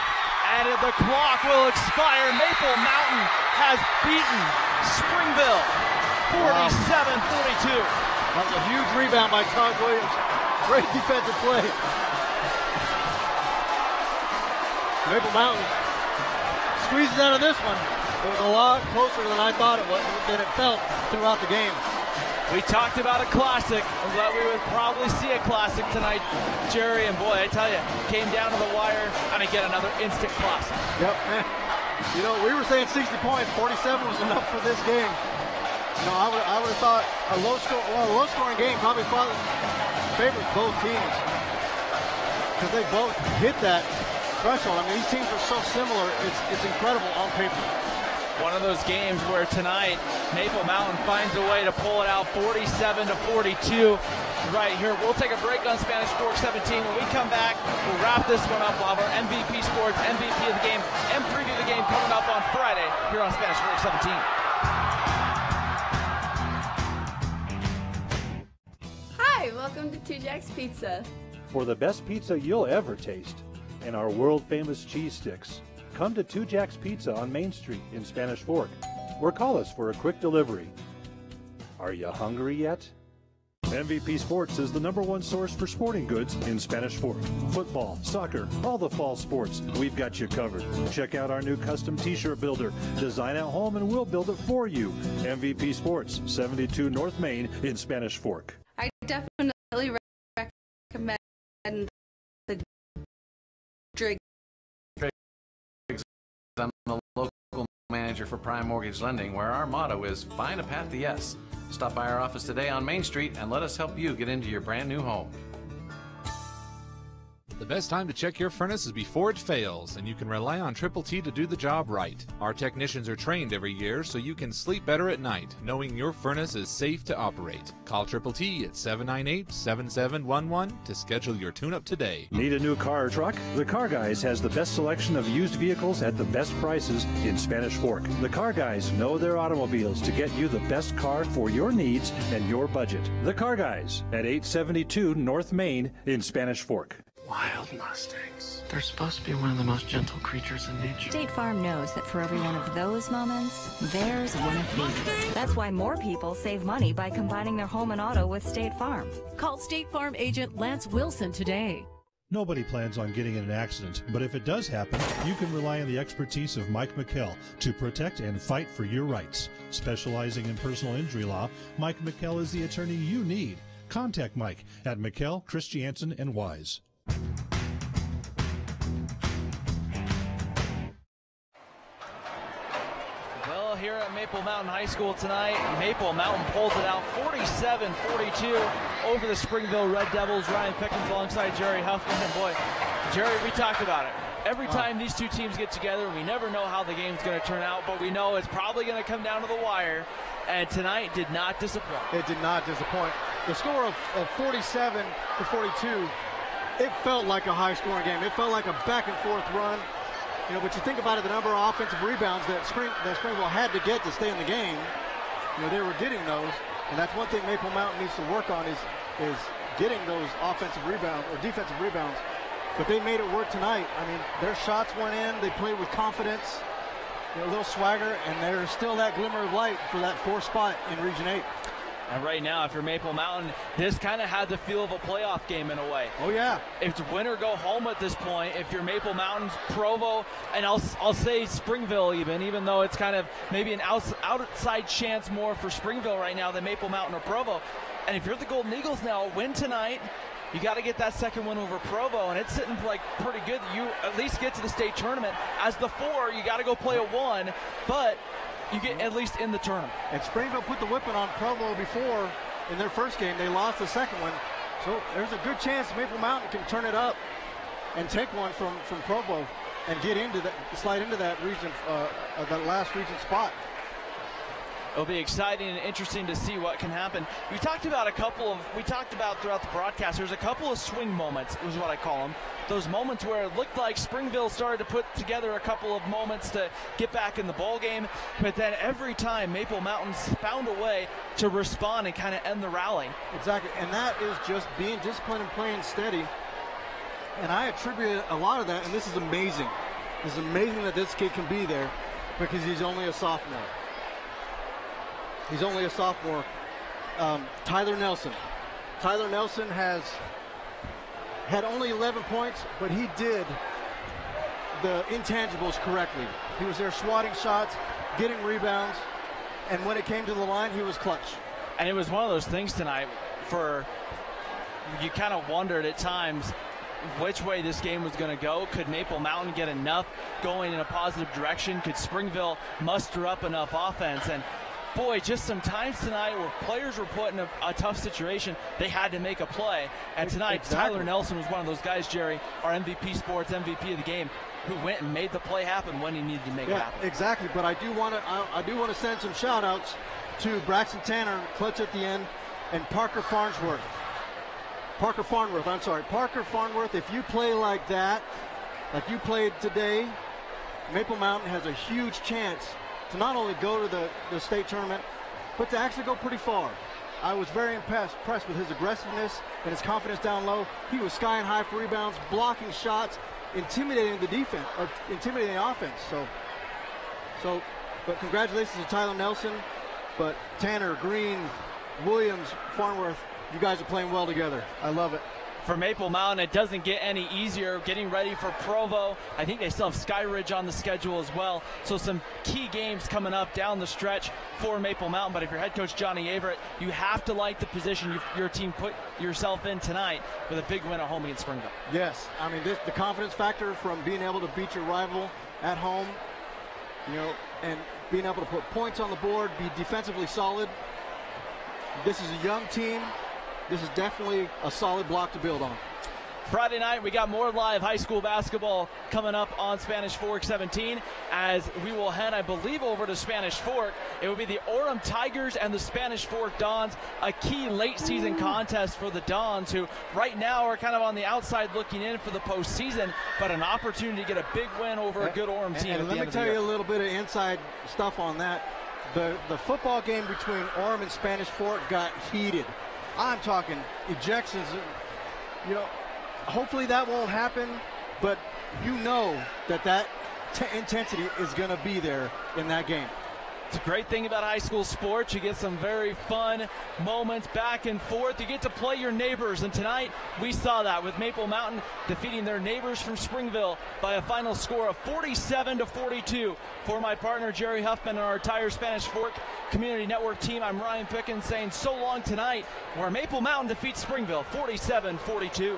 And the clock will expire. Maple Mountain has beaten Springville 47-42. That was a huge rebound by Todd Williams. Great defensive play. Maple Mountain squeezes out of this one. It was a lot closer than I thought it was, than it felt throughout the game. We talked about a classic, that we would probably see a classic tonight, Jerry, and boy, I tell you, came down to the wire, and again, another instant classic. Yep, man. You know, we were saying 60 points, 47 was enough for this game. You know, I would have thought a low-scoring game probably favors both teams because they both hit that threshold. I mean, these teams are so similar, it's incredible on paper. One of those games where tonight Maple Mountain finds a way to pull it out 47-42 right here. We'll take a break on Spanish Fork 17. When we come back, we'll wrap this one up. We'll have our MVP Sports, MVP of the game, and preview the game coming up on Friday here on Spanish Fork 17. Hi, welcome to 2 Jacks Pizza. For the best pizza you'll ever taste and our world-famous cheese sticks, come to 2 Jacks Pizza on Main Street in Spanish Fork, or call us for a quick delivery. Are you hungry yet? MVP Sports is the #1 source for sporting goods in Spanish Fork. Football, soccer, all the fall sports, we've got you covered. Check out our new custom t-shirt builder. Design at home and we'll build it for you. MVP Sports, 72 North Main in Spanish Fork. I definitely recommend the drink. I'm the local manager for Prime Mortgage Lending, where our motto is find a path to yes. Stop by our office today on Main Street and let us help you get into your brand new home. The best time to check your furnace is before it fails, and you can rely on Triple T to do the job right. Our technicians are trained every year so you can sleep better at night, knowing your furnace is safe to operate. Call Triple T at 798-7711 to schedule your tune-up today. Need a new car or truck? The Car Guys has the best selection of used vehicles at the best prices in Spanish Fork. The Car Guys know their automobiles to get you the best car for your needs and your budget. The Car Guys at 872 North Main in Spanish Fork. Wild Mustangs. They're supposed to be one of the most gentle creatures in nature. State Farm knows that for every one of those moments, there's one of these. That's why more people save money by combining their home and auto with State Farm. Call State Farm agent Lance Wilson today. Nobody plans on getting in an accident, but if it does happen, you can rely on the expertise of Mike McKell to protect and fight for your rights. Specializing in personal injury law, Mike McKell is the attorney you need. Contact Mike at McKell, Christiansen, and Wise. Well, here at Maple Mountain High School tonight, Maple Mountain pulls it out 47-42 over the Springville Red Devils. Ryan Pickens alongside Jerry Huffman. And boy, Jerry, we talked about it. Every time these two teams get together, we never know how the game's going to turn out, but we know it's probably going to come down to the wire. And tonight did not disappoint. It did not disappoint. The score of 47-42, it felt like a high-scoring game. It felt like a back-and-forth run. You know, but you think about it, the number of offensive rebounds that Springville had to get to stay in the game. You know, they were getting those, and that's one thing Maple Mountain needs to work on is getting those offensive rebounds or defensive rebounds. But they made it work tonight. I mean, their shots went in. They played with confidence, you know, a little swagger, and there's still that glimmer of light for that 4th spot in Region 8. And right now, if you're Maple Mountain, this kind of had the feel of a playoff game in a way. Oh, yeah. It's win or go home at this point. If you're Maple Mountain's Provo, and I'll say Springville even though it's kind of maybe an outside chance more for Springville right now than Maple Mountain or Provo. And if you're the Golden Eagles now, win tonight. You got to get that second win over Provo, and it's sitting like pretty good. You at least get to the state tournament. As the 4, you got to go play a 1, but you get at least in the tournament. And Springville put the whipping on Provo before in their first game. They lost the second one. So there's a good chance Maple Mountain can turn it up and take one from Provo and get into that, slide into that region, that last region spot. It'll be exciting and interesting to see what can happen. We talked about throughout the broadcast, there's a couple of swing moments, is what I call them. Those moments where it looked like Springville started to put together a couple of moments to get back in the ball game, but then every time Maple Mountains found a way to respond and kind of end the rally. Exactly, and that is just being disciplined and playing steady. And I attribute a lot of that, and this is amazing. It's amazing that this kid can be there because he's only a sophomore. He's only a sophomore. Tyler Nelson. Tyler Nelson has had only 11 points, but he did the intangibles correctly. He was there swatting shots, getting rebounds, and when it came to the line, he was clutch. And it was one of those things tonight you kind of wondered at times which way this game was going to go. Could Maple Mountain get enough going in a positive direction? Could Springville muster up enough offense? And boy, just some times tonight where players were put in a tough situation, they had to make a play. And tonight, exactly. Tyler Nelson was one of those guys, Jerry, our MVP Sports MVP of the game, who went and made the play happen when he needed to make it happen. Exactly. But I do want to send some shout-outs to Braxton Tanner, clutch at the end, and Parker Farnsworth. Parker Farnworth, if you play like that, like you played today, Maple Mountain has a huge chance to not only go to the state tournament, but to actually go pretty far. I was very impressed with his aggressiveness and his confidence down low. He was skying high for rebounds, blocking shots, intimidating the defense, or intimidating the offense. But congratulations to Tyler Nelson. But Tanner, Green, Williams, Farnworth, you guys are playing well together. I love it. For Maple Mountain, it doesn't get any easier getting ready for Provo. I think they still have Skyridge on the schedule as well. So some key games coming up down the stretch for Maple Mountain. But if you're head coach Johnny Averett, you have to like the position your team put yourself in tonight with a big win at home against Springville. Yes, I mean, the confidence factor from being able to beat your rival at home, and being able to put points on the board, be defensively solid. This is a young team. This is definitely a solid block to build on. Friday night, we got more live high school basketball coming up on Spanish Fork 17 as we will head, I believe, over to Spanish Fork. It will be the Orem Tigers and the Spanish Fork Dons, a key late season contest for the Dons, who right now are kind of on the outside looking in for the postseason, but an opportunity to get a big win over a good Orem team. And let me tell you a little bit of inside stuff on that. The football game between Orem and Spanish Fork got heated. I'm talking ejections, hopefully that won't happen, but that intensity is going to be there in that game. It's a great thing about high school sports. You get some very fun moments back and forth. You get to play your neighbors, and tonight we saw that with Maple Mountain defeating their neighbors from Springville by a final score of 47-42. For my partner Jerry Huffman and our entire Spanish Fork Community Network team, I'm Ryan Pickens saying so long tonight, where Maple Mountain defeats Springville 47-42.